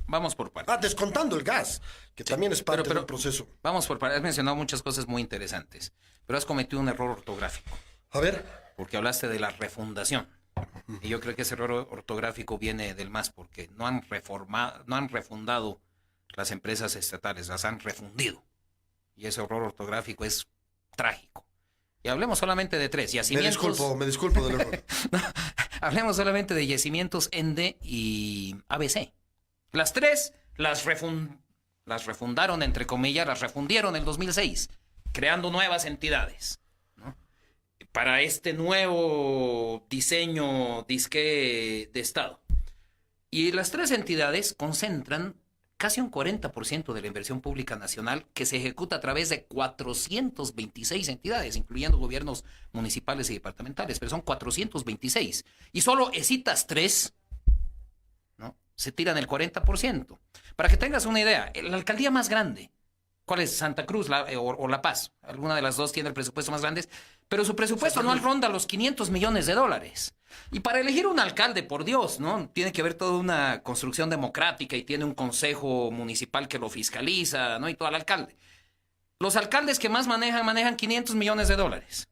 vamos por partes. Descontando el gas, que también es parte del proceso. Vamos por partes. Has mencionado muchas cosas muy interesantes, pero has cometido un error ortográfico. A ver. Porque hablaste de la refundación. Y yo creo que ese error ortográfico viene del MAS, porque no han refundado las empresas estatales, las han refundido. Y ese error ortográfico es trágico. Y hablemos solamente de tres. Yacimientos... Me disculpo del error. No, hablemos solamente de Yacimientos, ENDE y ABC. Las tres las refundaron, entre comillas, las refundieron en 2006, creando nuevas entidades, ¿no? Para este nuevo diseño disque de Estado. Y las tres entidades concentran casi un 40% de la inversión pública nacional que se ejecuta a través de 426 entidades, incluyendo gobiernos municipales y departamentales, pero son 426. Y solo ESITAS 3, ¿no?, se tiran el 40%. Para que tengas una idea, la alcaldía más grande, ¿cuál es? Santa Cruz o La Paz. Alguna de las dos tiene el presupuesto más grande, pero su presupuesto anual ronda los $500 millones. Y para elegir un alcalde, por Dios, ¿no?, tiene que haber toda una construcción democrática y tiene un consejo municipal que lo fiscaliza, ¿no?, y todo el alcalde. Los alcaldes que más manejan $500 millones.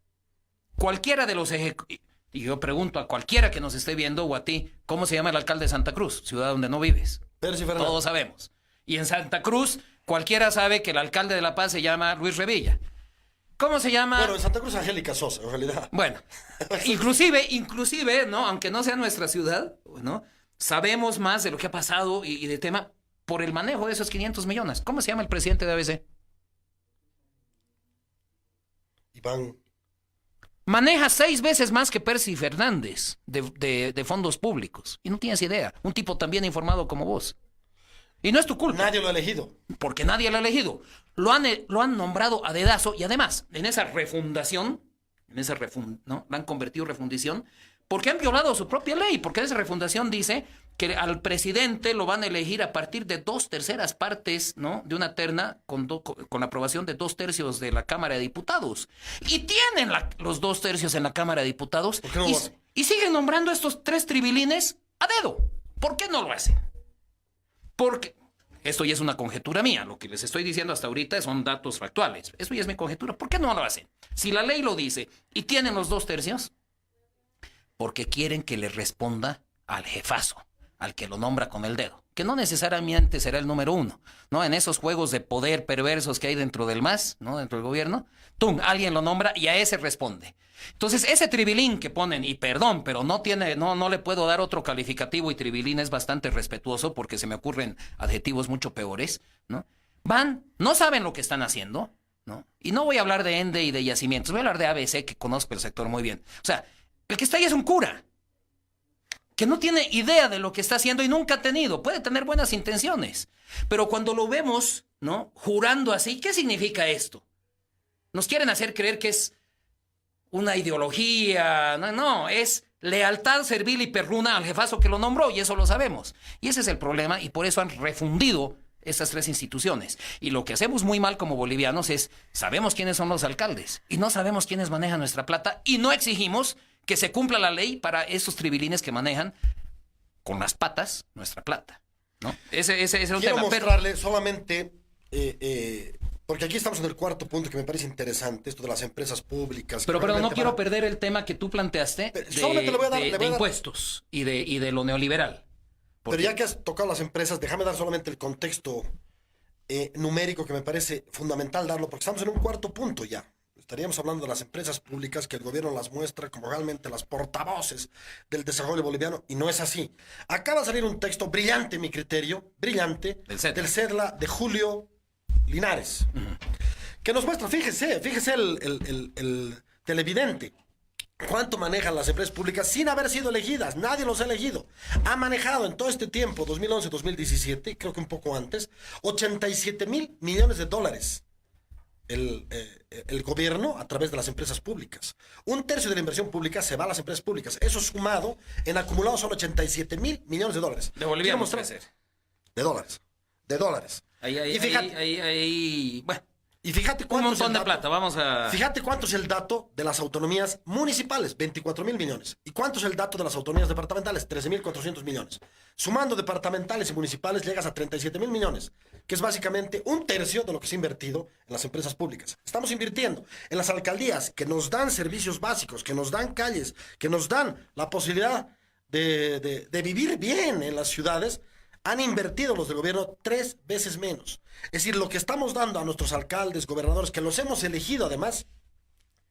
Cualquiera de los ejecutivos, y yo pregunto a cualquiera que nos esté viendo o a ti, ¿cómo se llama el alcalde de Santa Cruz, ciudad donde no vives? Todos sabemos. Y en Santa Cruz, cualquiera sabe que el alcalde de La Paz se llama Luis Revilla. ¿Cómo se llama? Bueno, en Santa Cruz Angélica Sosa, en realidad. Bueno, inclusive, ¿no?, aunque no sea nuestra ciudad, ¿no?, sabemos más de lo que ha pasado y de tema por el manejo de esos 500 millones. ¿Cómo se llama el presidente de ABC? Iván. Maneja 6 veces más que Percy Fernández de fondos públicos. Y no tienes idea. Un tipo tan bien informado como vos. Y no es tu culpa. Nadie lo ha elegido. Porque nadie lo ha elegido. Lo han nombrado a dedazo y además, en esa refundación, ¿no?, la han convertido en refundición porque han violado su propia ley. Porque esa refundación dice que al presidente lo van a elegir a partir de 2/3 partes, ¿no?, de una terna con la aprobación de 2/3 de la Cámara de Diputados. Y tienen los 2/3 en la Cámara de Diputados. ¿Por qué no y siguen nombrando estos 3 tribilines a dedo. ¿Por qué no lo hacen? Porque esto ya es una conjetura mía. Lo que les estoy diciendo hasta ahorita son datos factuales. Eso ya es mi conjetura. ¿Por qué no lo hacen? Si la ley lo dice y tienen los 2/3, porque quieren que le responda al jefazo, al que lo nombra con el dedo, que no necesariamente será el número 1, ¿no? En esos juegos de poder perversos que hay dentro del MAS, ¿no? Dentro del gobierno, alguien lo nombra y a ese responde. Entonces, ese tribilín que ponen, y perdón, pero no le puedo dar otro calificativo, y tribilín es bastante respetuoso porque se me ocurren adjetivos mucho peores, ¿no? No saben lo que están haciendo, ¿no? Y no voy a hablar de ENDE y de yacimientos, voy a hablar de ABC, que conozco el sector muy bien. O sea, el que está ahí es un cura que no tiene idea de lo que está haciendo y nunca ha tenido. Puede tener buenas intenciones, pero cuando lo vemos, ¿no? Jurando así, ¿qué significa esto? Nos quieren hacer creer que es una ideología. No, es lealtad servil y perruna al jefazo que lo nombró, y eso lo sabemos. Y ese es el problema, y por eso han refundido estas 3 instituciones. Y lo que hacemos muy mal como bolivianos es, sabemos quiénes son los alcaldes, y no sabemos quiénes manejan nuestra plata, y no exigimos que se cumpla la ley para esos tribilines que manejan con las patas nuestra plata, ¿no? Ese es un Quiero tema. mostrarle solamente, porque aquí estamos en el cuarto punto que me parece interesante, esto de las empresas públicas. Pero no quiero perder el tema que tú planteaste solamente le voy a dar impuestos y de lo neoliberal. Pero ya que has tocado las empresas, déjame dar solamente el contexto numérico que me parece fundamental darlo, porque estamos en un cuarto punto ya. Estaríamos hablando de las empresas públicas que el gobierno las muestra como realmente las portavoces del desarrollo boliviano, y no es así. Acaba de salir un texto brillante, mi criterio, brillante, del CEDLA de Julio Linares, que nos muestra, fíjese el televidente, cuánto manejan las empresas públicas sin haber sido elegidas. Nadie los ha elegido. Ha manejado en todo este tiempo, 2011-2017, creo que un poco antes, 87,000 millones de dólares. El gobierno a través de las empresas públicas. 1/3 de la inversión pública se va a las empresas públicas. Eso sumado, en acumulado son 87,000 millones de dólares. De bolivianos, puede ser. De dólares. Y fíjate, bueno, y fíjate un cuánto montón de plata. Vamos a... Fíjate cuánto es el dato de las autonomías municipales, 24,000 millones. ¿Y cuánto es el dato de las autonomías departamentales? 13,400 millones. Sumando departamentales y municipales llegas a 37,000 millones, que es básicamente 1/3 de lo que se ha invertido en las empresas públicas. Estamos invirtiendo en las alcaldías que nos dan servicios básicos, que nos dan calles, que nos dan la posibilidad de vivir bien en las ciudades. Han invertido los del gobierno 3 veces menos. Es decir, lo que estamos dando a nuestros alcaldes, gobernadores, que los hemos elegido además,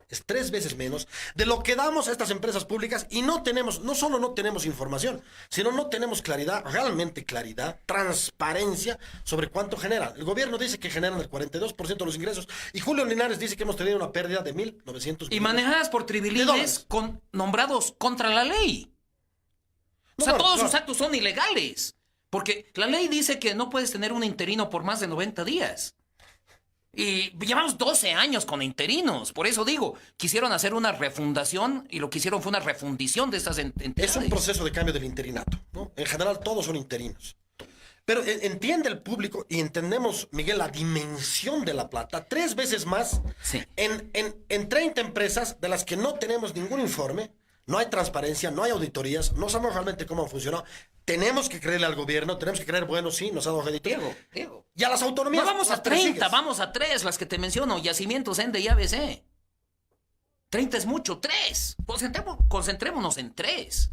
es 3 veces menos de lo que damos a estas empresas públicas, y no solo no tenemos información, sino no tenemos claridad, realmente claridad, transparencia sobre cuánto generan. El gobierno dice que generan el 42% de los ingresos, y Julio Linares dice que hemos tenido una pérdida de 1,900 millones. Y manejadas por tribilines nombrados contra la ley. Todos sus actos son ilegales. Porque la ley dice que no puedes tener un interino por más de 90 días. Y llevamos 12 años con interinos. Por eso digo, quisieron hacer una refundación, y lo que hicieron fue una refundición de estas entidades. Es un proceso de cambio del interinato, ¿no? En general todos son interinos. Pero entiende el público, y entendemos, Miguel, la dimensión de la plata, 3 veces más, sí, en 30 empresas de las que no tenemos ningún informe. No hay transparencia, no hay auditorías, no sabemos realmente cómo han funcionado. Tenemos que creerle al gobierno, tenemos que creer, bueno, sí, nos ha dado auditoría. Diego. Y a las autonomías. No vamos a 30, vamos a 3, las que te menciono: yacimientos, ENDE y ABC. 30 es mucho, 3. Concentrémonos en 3.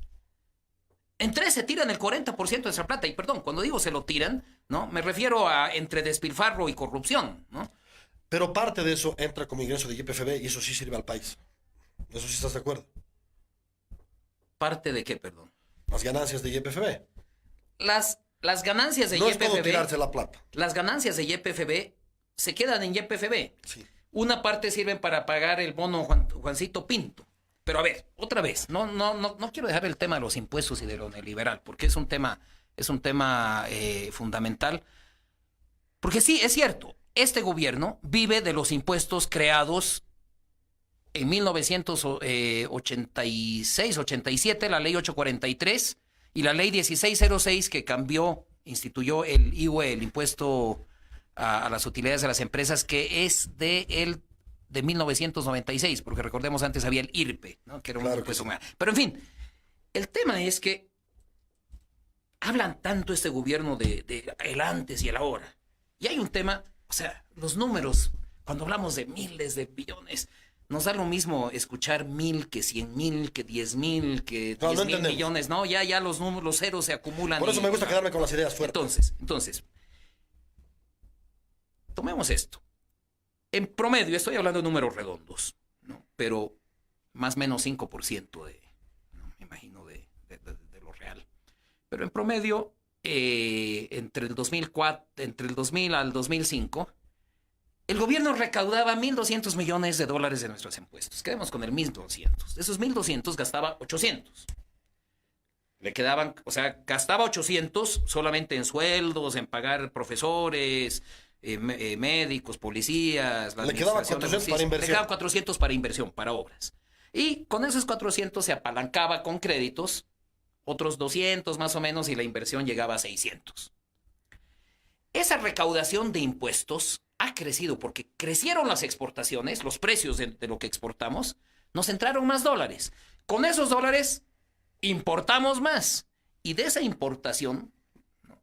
En 3 se tiran el 40% de esa plata. Y perdón, cuando digo se lo tiran, ¿no? Me refiero a entre despilfarro y corrupción, ¿no? Pero parte de eso entra como ingreso de YPFB, y eso sí sirve al país. ¿Eso sí estás de acuerdo? ¿Parte de qué, perdón? Las ganancias de YPFB. Las ganancias de no YPFB... No es todo tirarse la plata. Las ganancias de YPFB se quedan en YPFB. Sí. Una parte sirven para pagar el bono Juancito Pinto. Pero a ver, otra vez, no quiero dejar el tema de los impuestos y de lo neoliberal, porque es un tema fundamental. Porque sí, es cierto, este gobierno vive de los impuestos creados en 1986-87, la ley 843 y la ley 1606, que instituyó el IVE, el impuesto a las utilidades de las empresas, que es de 1996, porque recordemos, antes había el IRPE, ¿no? Que era un impuesto. Pero en fin, el tema es que hablan tanto este gobierno de el antes y el ahora. Y hay un tema, o sea, los números, cuando hablamos de miles de billones, nos da lo mismo escuchar 1,000 que 100,000, que 10,000, que 10,000 millones. No, ya los números, los ceros se acumulan. Por eso me gusta quedarme con las ideas fuertes. Entonces, tomemos esto. En promedio, estoy hablando de números redondos, ¿no? Pero más o menos 5% ¿no? Me imagino, de lo real. Pero en promedio, entre el 2000 al 2005, el gobierno recaudaba $1,200 millones de nuestros impuestos. Quedemos con el 1,200. De esos 1,200 gastaba 800. Le quedaban, o sea, gastaba 800 solamente en sueldos, en pagar profesores, médicos, policías, la Le quedaban administración de 400 justicia. para inversión. Le quedaban 400 para inversión, para obras. Y con esos 400 se apalancaba con créditos, otros 200 más o menos, y la inversión llegaba a 600. Esa recaudación de impuestos ha crecido porque crecieron las exportaciones, los precios de lo que exportamos, nos entraron más dólares. Con esos dólares importamos más. Y de esa importación, ¿no?,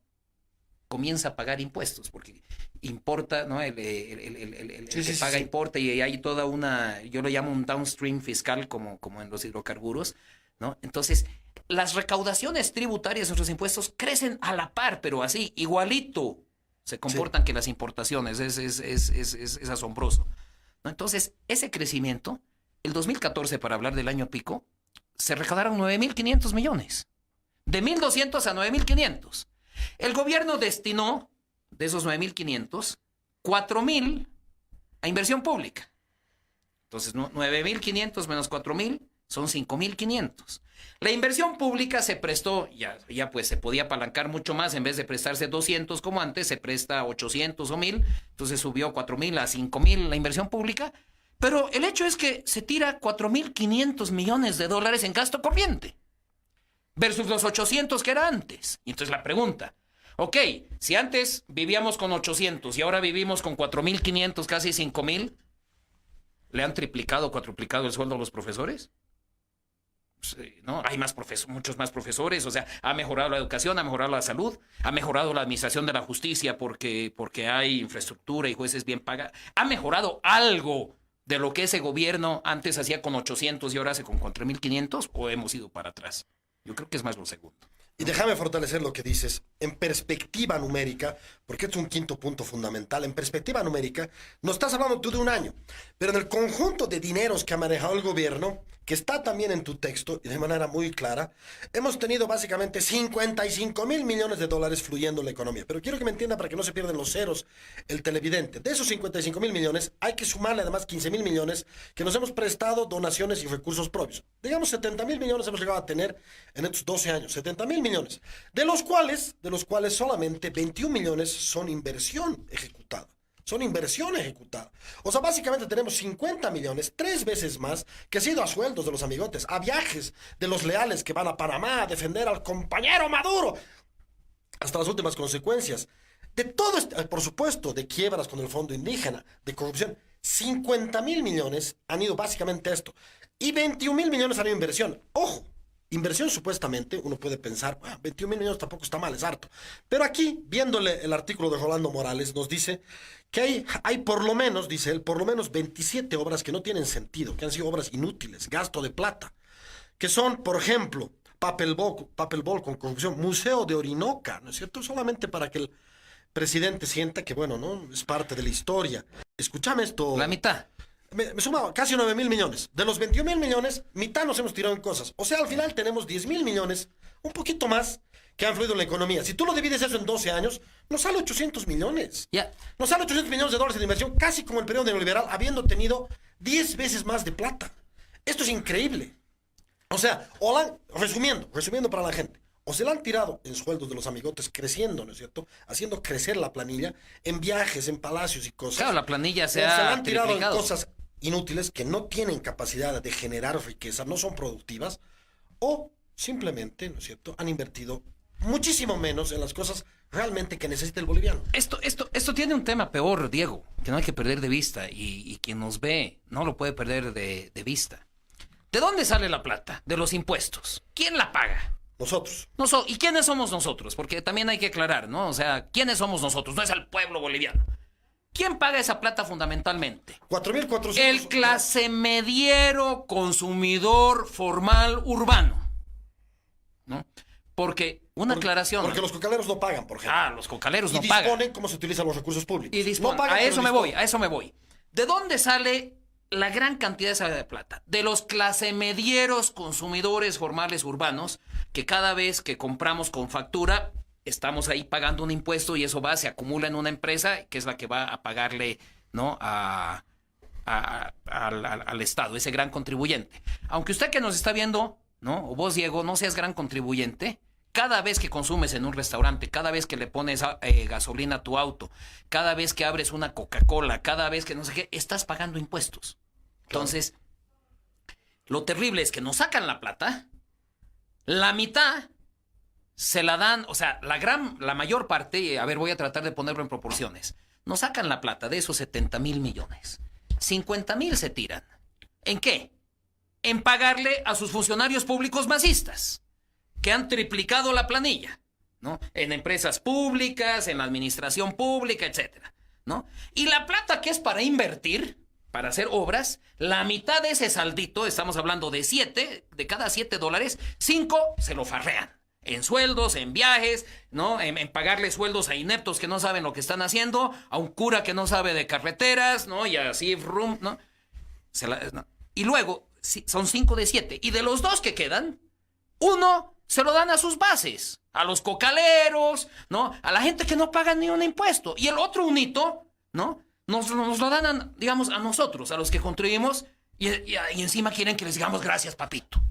comienza a pagar impuestos, porque importa, ¿no? El que paga importa, y hay toda una, yo lo llamo un downstream fiscal, como en los hidrocarburos, ¿no? Entonces, las recaudaciones tributarias de nuestros impuestos crecen a la par, pero así, igualito se comportan que las importaciones. Es asombroso, ¿no? Entonces, ese crecimiento, el 2014, para hablar del año pico, se recaudaron 9,500 millones. De 1,200 a 9,500. El gobierno destinó, de esos 9,500, 4,000 a inversión pública. Entonces, 9,500 menos 4,000 son 5,500. La inversión pública se prestó, ya pues se podía apalancar mucho más. En vez de prestarse 200 como antes, se presta 800 o 1,000. Entonces subió 4,000 a 5,000 la inversión pública. Pero el hecho es que se tira 4,500 millones de dólares en gasto corriente versus los 800 que era antes. Y entonces la pregunta, ok, si antes vivíamos con 800 y ahora vivimos con 4,500, casi 5,000, ¿le han triplicado, cuatruplicado el sueldo a los profesores? ¿No? Hay muchos más profesores, o sea, ha mejorado la educación, ha mejorado la salud, ha mejorado la administración de la justicia porque hay infraestructura y jueces bien pagados. ¿Ha mejorado algo de lo que ese gobierno antes hacía con 800 y ahora hace con 4,500, o hemos ido para atrás? Yo creo que es más lo segundo. Y déjame fortalecer lo que dices. En perspectiva numérica, porque es un quinto punto fundamental, en perspectiva numérica, no estás hablando tú de un año, pero en el conjunto de dineros que ha manejado el gobierno, que está también en tu texto y de manera muy clara, hemos tenido básicamente 55,000 millones de dólares fluyendo en la economía. Pero quiero que me entienda para que no se pierdan los ceros el televidente. De esos 55,000 millones, hay que sumarle además 15,000 millones que nos hemos prestado donaciones y recursos propios. Digamos 70,000 millones hemos llegado a tener en estos 12 años. 70,000 millones. De los cuales solamente 21 millones son inversión ejecutada. Son inversión ejecutada. O sea, básicamente tenemos 50 millones, 3 veces más, que ha ido a sueldos de los amigotes, a viajes de los leales que van a Panamá a defender al compañero Maduro, hasta las últimas consecuencias. De todo por supuesto, de quiebras con el fondo indígena, de corrupción. 50,000 millones han ido básicamente a esto. Y 21,000 millones han ido a inversión. Ojo. Inversión supuestamente, uno puede pensar, 21,000 millones tampoco está mal, es harto. Pero aquí, viéndole el artículo de Rolando Morales, nos dice que hay por lo menos, dice él, por lo menos 27 obras que no tienen sentido, que han sido obras inútiles, gasto de plata, que son, por ejemplo, Papel Bol con corrupción, Museo de Orinoca, ¿no es cierto? Solamente para que el presidente sienta que, bueno, ¿no?, es parte de la historia. Escúchame esto. La mitad. Me sumaba casi 9,000 millones. De los 21,000 millones, mitad nos hemos tirado en cosas. O sea, al final tenemos 10,000 millones, un poquito más, que han fluido en la economía. Si tú lo divides eso en 12 años, nos sale 800 millones. Ya. Nos sale 800 millones de dólares en inversión, casi como el periodo neoliberal, habiendo tenido 10 veces más de plata. Esto es increíble. O sea, resumiendo para la gente, o se la han tirado en sueldos de los amigotes, creciendo, ¿no es cierto?, haciendo crecer la planilla, en viajes, en palacios y cosas. Claro, la planilla O se se la ha han tirado en triplicado. cosas inútiles que no tienen capacidad de generar riqueza, no son productivas, o simplemente, ¿no es cierto?, han invertido muchísimo menos en las cosas realmente que necesita el boliviano. Esto tiene un tema peor, Diego, que no hay que perder de vista, y quien nos ve no lo puede perder de vista. ¿De dónde sale la plata? De los impuestos. ¿Quién la paga? Nosotros. ¿Y quiénes somos nosotros? Porque también hay que aclarar, ¿no? O sea, ¿quiénes somos nosotros? No es el pueblo boliviano. ¿Quién paga esa plata fundamentalmente? 4.400. El clase mediero consumidor formal urbano, ¿no? Porque una aclaración. Porque los cocaleros no pagan, por ejemplo. Ah, los cocaleros no y pagan. disponen cómo se utilizan los recursos públicos. Y disponen. No pagan, A pero eso disponen. me voy. ¿De dónde sale la gran cantidad de esa de plata? De los clase medieros consumidores formales urbanos, que cada vez que compramos con factura, estamos ahí pagando un impuesto y eso se acumula en una empresa que es la que va a pagarle, ¿no? al Estado, ese gran contribuyente. Aunque usted que nos está viendo, ¿no? O vos, Diego, no seas gran contribuyente, cada vez que consumes en un restaurante, cada vez que le pones gasolina a tu auto, cada vez que abres una Coca-Cola, cada vez que no sé qué, estás pagando impuestos. Entonces, lo terrible es que nos sacan la plata, la mitad se la dan, o sea, la mayor parte, a ver, voy a tratar de ponerlo en proporciones, nos sacan la plata de esos 70,000 millones. 50,000 se tiran. ¿En qué? En pagarle a sus funcionarios públicos masistas, que han triplicado la planilla, ¿no? En empresas públicas, en la administración pública, etcétera, ¿no? Y la plata que es para invertir, para hacer obras, la mitad de ese saldito, estamos hablando de cada $7, 5 se lo farrean. En sueldos, en viajes, ¿no? En pagarle sueldos a ineptos que no saben lo que están haciendo, a un cura que no sabe de carreteras, ¿no? Y así, ¿no? ¿no? Y luego, son 5 de 7. Y de los 2 que quedan, 1 se lo dan a sus bases, a los cocaleros, ¿no? A la gente que no paga ni un impuesto. Y el otro unito, ¿no? Nos lo dan, digamos, a nosotros, a los que contribuimos, y encima quieren que les digamos gracias, papito.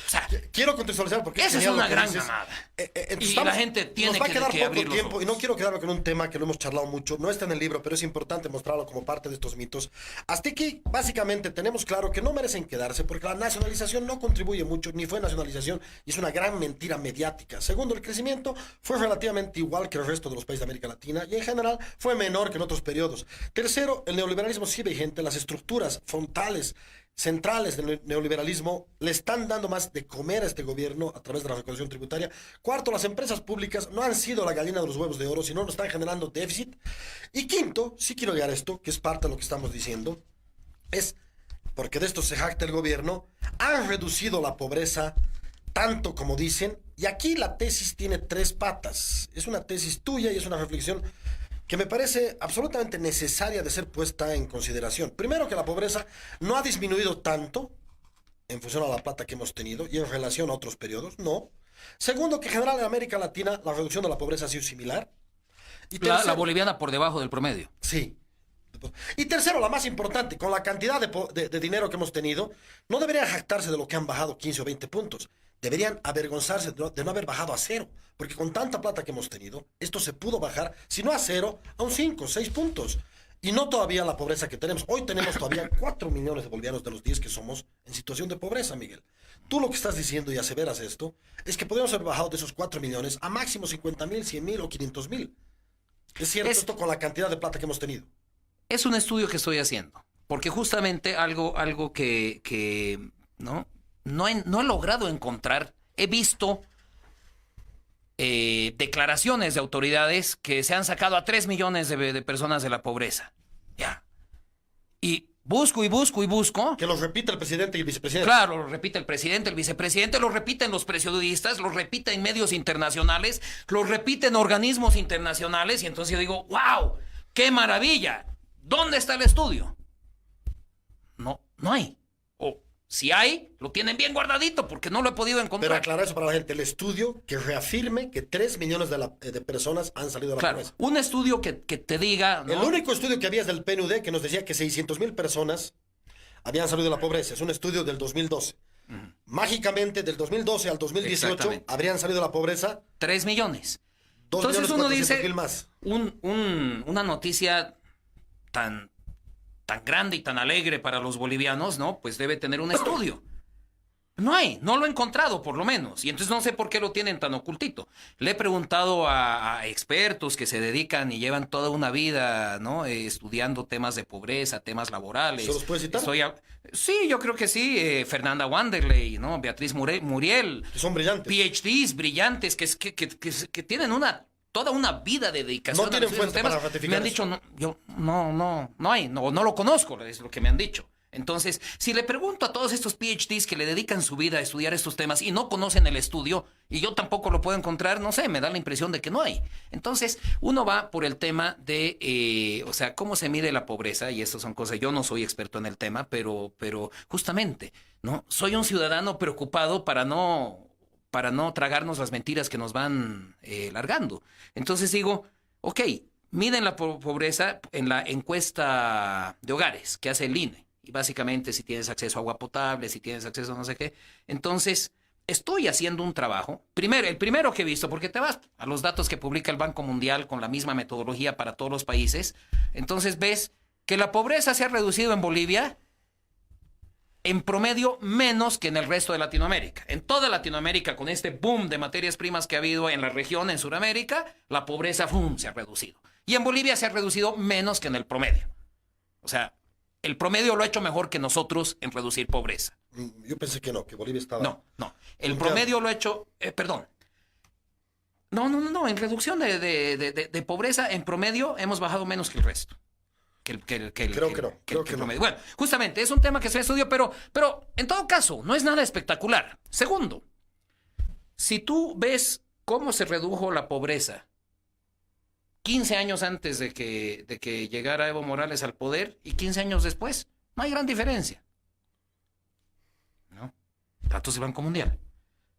O sea, quiero contextualizar porque esa es genial una lo que gran dices. mamada. Entonces, Y la gente tiene nos va a quedar que poco abrir los tiempo ojos. y no quiero quedarme con un tema que lo hemos charlado mucho. No está en el libro, pero es importante mostrarlo como parte de estos mitos. Hasta aquí, básicamente, tenemos claro que no merecen quedarse porque la nacionalización no contribuye mucho, ni fue nacionalización, y es una gran mentira mediática. Segundo, el crecimiento fue relativamente igual que el resto de los países de América Latina y en general fue menor que en otros periodos. Tercero, el neoliberalismo sigue vigente, las estructuras frontales centrales del neoliberalismo le están dando más de comer a este gobierno a través de la recaudación tributaria. Cuarto, las empresas públicas no han sido la gallina de los huevos de oro, sino nos están generando déficit. Y quinto, sí quiero llegar a esto, que es parte de lo que estamos diciendo, es porque de esto se jacta el gobierno, han reducido la pobreza tanto como dicen, y aquí la tesis tiene 3 patas. Es una tesis tuya y es una reflexión que me parece absolutamente necesaria de ser puesta en consideración. Primero, que la pobreza no ha disminuido tanto en función a la plata que hemos tenido y en relación a otros periodos, no. Segundo, que en general en América Latina la reducción de la pobreza ha sido similar. Y tercero, La boliviana por debajo del promedio. sí. Y tercero, la más importante, con la cantidad de dinero que hemos tenido, no deberían jactarse de lo que han bajado 15 o 20 puntos. Deberían avergonzarse de no haber bajado a 0. Porque con tanta plata que hemos tenido, esto se pudo bajar, si no a 0, a un 5, 6 puntos. Y no todavía la pobreza que tenemos. Hoy tenemos todavía 4 millones de bolivianos de los 10 que somos en situación de pobreza, Miguel. Tú lo que estás diciendo y aseveras esto, es que podríamos haber bajado de esos 4 millones a máximo 50,000, 100,000 o 500,000. ¿Es cierto esto con la cantidad de plata que hemos tenido? Es un estudio que estoy haciendo, porque justamente algo que no he logrado encontrar, he visto declaraciones de autoridades que se han sacado a 3 millones de personas de la pobreza. Ya. Y busco. Que los repite el presidente y el vicepresidente. Claro, lo repite el presidente, el vicepresidente, lo repiten los periodistas, lo repiten medios internacionales, lo repiten organismos internacionales, y entonces yo digo, ¡wow! ¡Qué maravilla! ¿Dónde está el estudio? No hay. O si hay, lo tienen bien guardadito porque no lo he podido Pero encontrar. aclarar eso para la gente, el estudio que reafirme que 3 millones de personas han salido de la Claro, pobreza. un estudio que te diga, ¿no? El único estudio que había es del PNUD que nos decía que 600,000 personas habían salido de la pobreza. Es un estudio del 2012. Mágicamente, del 2012 al 2018, Exactamente. habrían salido de la pobreza 3 millones. 2 Entonces uno dice, 400,000 más. una noticia tan grande y tan alegre para los bolivianos, ¿no? Pues debe tener un estudio. No lo he encontrado, por lo menos. Y entonces no sé por qué lo tienen tan ocultito. Le he preguntado a expertos que se dedican y llevan toda una vida, ¿no? Estudiando temas de pobreza, temas laborales. ¿Se los puede citar? Sí, yo creo que sí. Fernanda Wanderley, ¿no? Beatriz Muriel. Que son brillantes. PhDs brillantes que tienen toda una vida de dedicación No tienen a los fuente temas. para ratificar Me han eso. dicho, no lo conozco, es lo que me han dicho. Entonces, si le pregunto a todos estos PhDs que le dedican su vida a estudiar estos temas y no conocen el estudio, y yo tampoco lo puedo encontrar, no sé, me da la impresión de que no hay. Entonces, uno va por el tema de, cómo se mide la pobreza, y estas son cosas, yo no soy experto en el tema, pero justamente, ¿no? Soy un ciudadano preocupado para no tragarnos las mentiras que nos van largando. Entonces digo, ok, miden la pobreza en la encuesta de hogares que hace el INE. Y básicamente si tienes acceso a agua potable, si tienes acceso a no sé qué. Entonces, estoy haciendo un trabajo. El primero que he visto, porque te vas a los datos que publica el Banco Mundial con la misma metodología para todos los países. Entonces ves que la pobreza se ha reducido en Bolivia en promedio menos que en el resto de Latinoamérica. En toda Latinoamérica, con este boom de materias primas que ha habido en la región, en Sudamérica, la pobreza se ha reducido. Y en Bolivia se ha reducido menos que en el promedio. O sea, el promedio lo ha hecho mejor que nosotros en reducir pobreza. Yo pensé que no, que Bolivia estaba... No. El promedio lo ha hecho... perdón. No. En reducción de pobreza, en promedio, hemos bajado menos que el resto. Creo que no. Bueno, justamente, es un tema que se estudia, pero en todo caso, no es nada espectacular. Segundo, si tú ves cómo se redujo la pobreza 15 años antes de que llegara Evo Morales al poder y 15 años después, no hay gran diferencia. ¿No? Datos del Banco Mundial.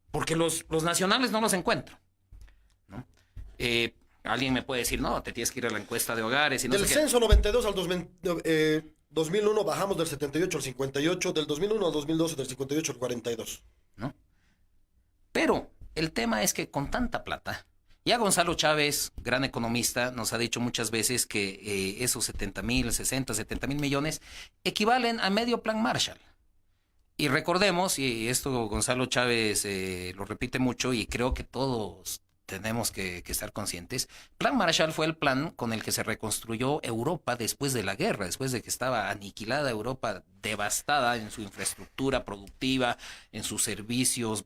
Porque los nacionales no los encuentro. ¿No? Alguien me puede decir, no, te tienes que ir a la encuesta de hogares y no Del sé qué. censo 92 al 2001 bajamos del 78 al 58, del 2001 al 2012 del 58 al 42. ¿No? Pero el tema es que con tanta plata, ya Gonzalo Chávez, gran economista, nos ha dicho muchas veces que esos 70 mil millones equivalen a medio plan Marshall. Y recordemos, y esto Gonzalo Chávez lo repite mucho y creo que todos tenemos que estar conscientes, Plan Marshall fue el plan con el que se reconstruyó Europa después de la guerra, después de que estaba aniquilada Europa, devastada en su infraestructura productiva, en sus servicios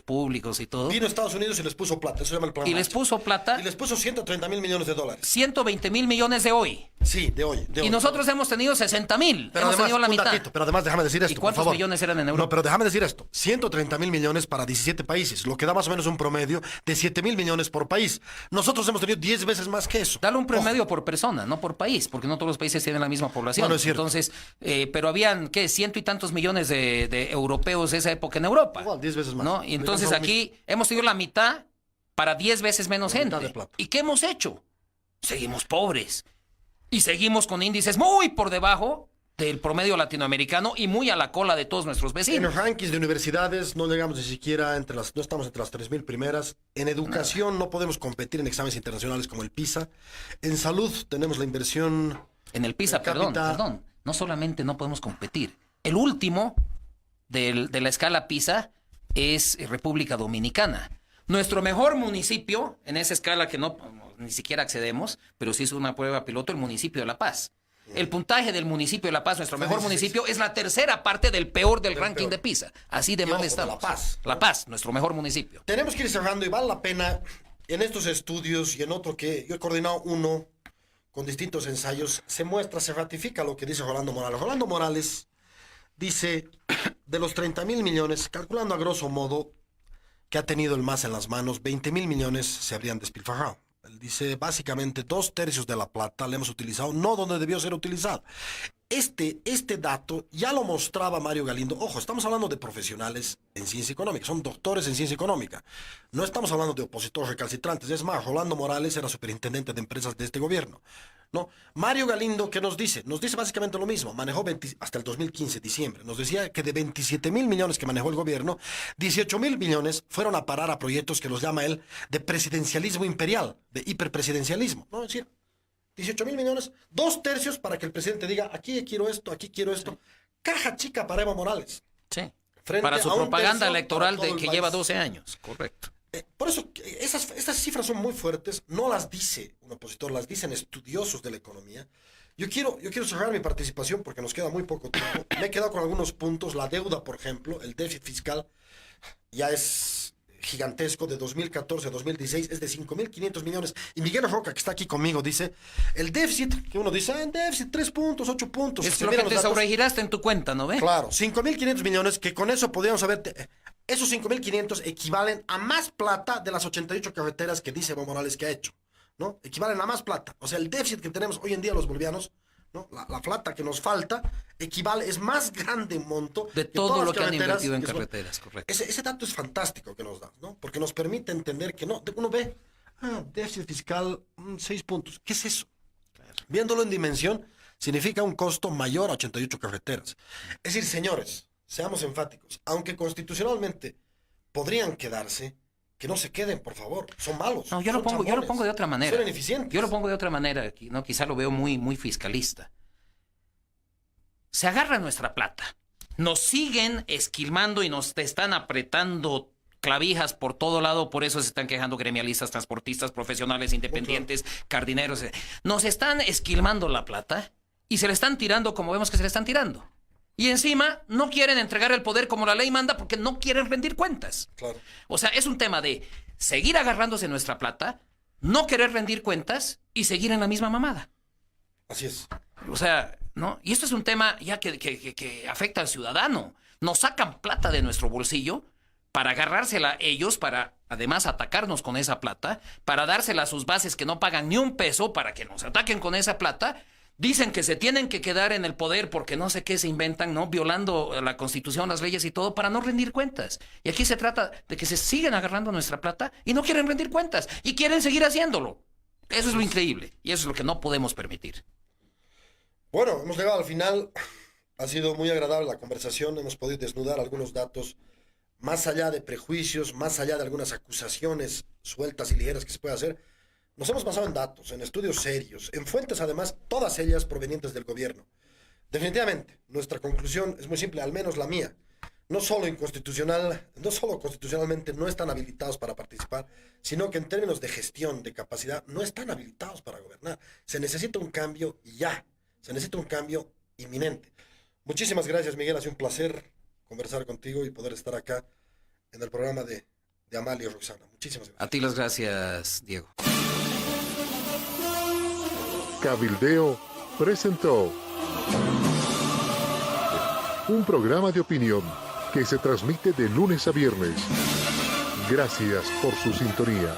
públicos y todo. Vino a Estados Unidos y les puso plata, eso se llama el plan Y les Marshall. puso plata. Y les puso 130 mil millones de dólares. 120 mil millones de hoy. Sí, de hoy. Y nosotros hemos tenido 60 mil. Pero Hemos además, tenido la un mitad. datito, pero además déjame decir esto, ¿Y por cuántos favor. millones eran en Europa? No, pero déjame decir esto. 130 mil millones para 17 países, lo que da más o menos un promedio de 7 mil millones por país. Nosotros hemos tenido 10 veces más que eso. Dale un promedio Ojo. por persona, no por país, porque no todos los países tienen la misma población. Bueno, es cierto. Entonces, pero habían, ¿qué? 100 y tantos millones de europeos de esa época en Europa. Igual, 10 veces más. ¿No? Y entonces Digamos, aquí hemos tenido la mitad para 10 veces menos La mitad gente. de plata. ¿Y qué hemos hecho? Seguimos pobres. Y seguimos con índices muy por debajo del promedio latinoamericano y muy a la cola de todos nuestros En vecinos. los rankings de universidades no llegamos ni siquiera no estamos entre las 3.000 primeras. En educación no podemos competir en exámenes internacionales como el PISA. En salud tenemos la inversión... En el PISA, per cápita. perdón. No solamente no podemos competir. El último de la escala PISA es República Dominicana. Nuestro mejor municipio, en esa escala que ni siquiera accedemos, pero sí es una prueba piloto, el municipio de La Paz. El puntaje del municipio de La Paz, nuestro mejor 16. municipio, es la tercera parte del peor del ranking peor. de PISA. Así de Y mal ojo, estamos. La Paz. La Paz, nuestro mejor municipio. Tenemos que ir cerrando y vale la pena en estos estudios y en otro que yo he coordinado uno con distintos ensayos, se ratifica lo que dice Rolando Morales. Rolando Morales dice, de los 30 mil millones, calculando a grosso modo que ha tenido el MAS en las manos, 20 mil millones se habrían despilfarrado. Él dice, básicamente 2/3 de la plata la hemos utilizado no donde debió ser utilizado. Este dato ya lo mostraba Mario Galindo. Ojo, estamos hablando de profesionales en ciencia económica, son doctores en ciencia económica. No estamos hablando de opositores recalcitrantes. Es más, Rolando Morales era superintendente de empresas de este gobierno. ¿No? Mario Galindo, ¿qué nos dice? Nos dice básicamente lo mismo. Manejó hasta el 2015, diciembre. Nos decía que de 27 mil millones que manejó el gobierno, 18 mil millones fueron a parar a proyectos que los llama él de presidencialismo imperial, de hiperpresidencialismo. ¿No? Es decir, 18 mil millones, 2/3 para que el presidente diga, aquí quiero esto, aquí quiero esto. Caja chica para Evo Morales. Sí. Frente Para su a un propaganda tercio electoral para todo el que país. lleva 12 años. Correcto. Por eso, estas cifras son muy fuertes, no las dice un opositor, las dicen estudiosos de la economía, Yo quiero cerrar mi participación porque nos queda muy poco tiempo. Me he quedado con algunos puntos. La deuda, por ejemplo, el déficit fiscal ya es gigantesco. De 2014 a 2016 es de 5.500 millones. Y Miguel Roca, que está aquí conmigo, dice, el déficit, que uno dice, déficit 3 puntos, 8 puntos. Es Se lo que miran te los datos. sobregiraste en tu cuenta, ¿no ve? Claro, 5.500 millones, que con eso podríamos haber... Esos 5.500 equivalen a más plata de las 88 carreteras que dice Evo Morales que ha hecho, ¿no? Equivalen a más plata. O sea, el déficit que tenemos hoy en día los bolivianos, ¿no? La plata que nos falta equivale, es más grande en monto De que todo todas lo las que han carreteras invertido en que son- carreteras, correcto. Ese dato es fantástico que nos da, ¿no? Porque nos permite entender que no, uno ve, déficit fiscal, 6 puntos. ¿Qué es eso? Viéndolo en dimensión, significa un costo mayor a 88 carreteras. Es decir, señores, seamos enfáticos, aunque constitucionalmente podrían quedarse, que no se queden, por favor. Son malos. No, yo son lo pongo chambones, de otra manera. Son ineficientes. Yo lo pongo de otra manera, ¿no? Quizá lo veo muy fiscalista. Se agarra nuestra plata. Nos siguen esquilmando y nos están apretando clavijas por todo lado, por eso se están quejando gremialistas, transportistas, profesionales, independientes, cardineros. Nos están esquilmando la plata y se le están tirando como vemos que se le están tirando. Y encima no quieren entregar el poder como la ley manda porque no quieren rendir cuentas. Claro. O sea, es un tema de seguir agarrándose nuestra plata, no querer rendir cuentas y seguir en la misma mamada. Así es. O sea, ¿no? Y esto es un tema ya que afecta al ciudadano. Nos sacan plata de nuestro bolsillo para agarrársela ellos, para además atacarnos con esa plata, para dársela a sus bases que no pagan ni un peso, para que nos ataquen con esa plata. Dicen que se tienen que quedar en el poder porque no sé qué se inventan, ¿no? Violando la Constitución, las leyes y todo para no rendir cuentas. Y aquí se trata de que se siguen agarrando nuestra plata y no quieren rendir cuentas y quieren seguir haciéndolo. Eso es lo increíble y eso es lo que no podemos permitir. Bueno, hemos llegado al final. Ha sido muy agradable la conversación. Hemos podido desnudar algunos datos más allá de prejuicios, más allá de algunas acusaciones sueltas y ligeras que se puede hacer. Nos hemos basado en datos, en estudios serios, en fuentes además, todas ellas provenientes del gobierno. Definitivamente, nuestra conclusión es muy simple, al menos la mía. No solo constitucionalmente no están habilitados para participar, sino que en términos de gestión, de capacidad, no están habilitados para gobernar. Se necesita un cambio ya, se necesita un cambio inminente. Muchísimas gracias, Miguel, ha sido un placer conversar contigo y poder estar acá en el programa de Amalia y Roxana. Muchísimas gracias. A ti las gracias, Diego. Cabildeo presentó un programa de opinión que se transmite de lunes a viernes. Gracias por su sintonía.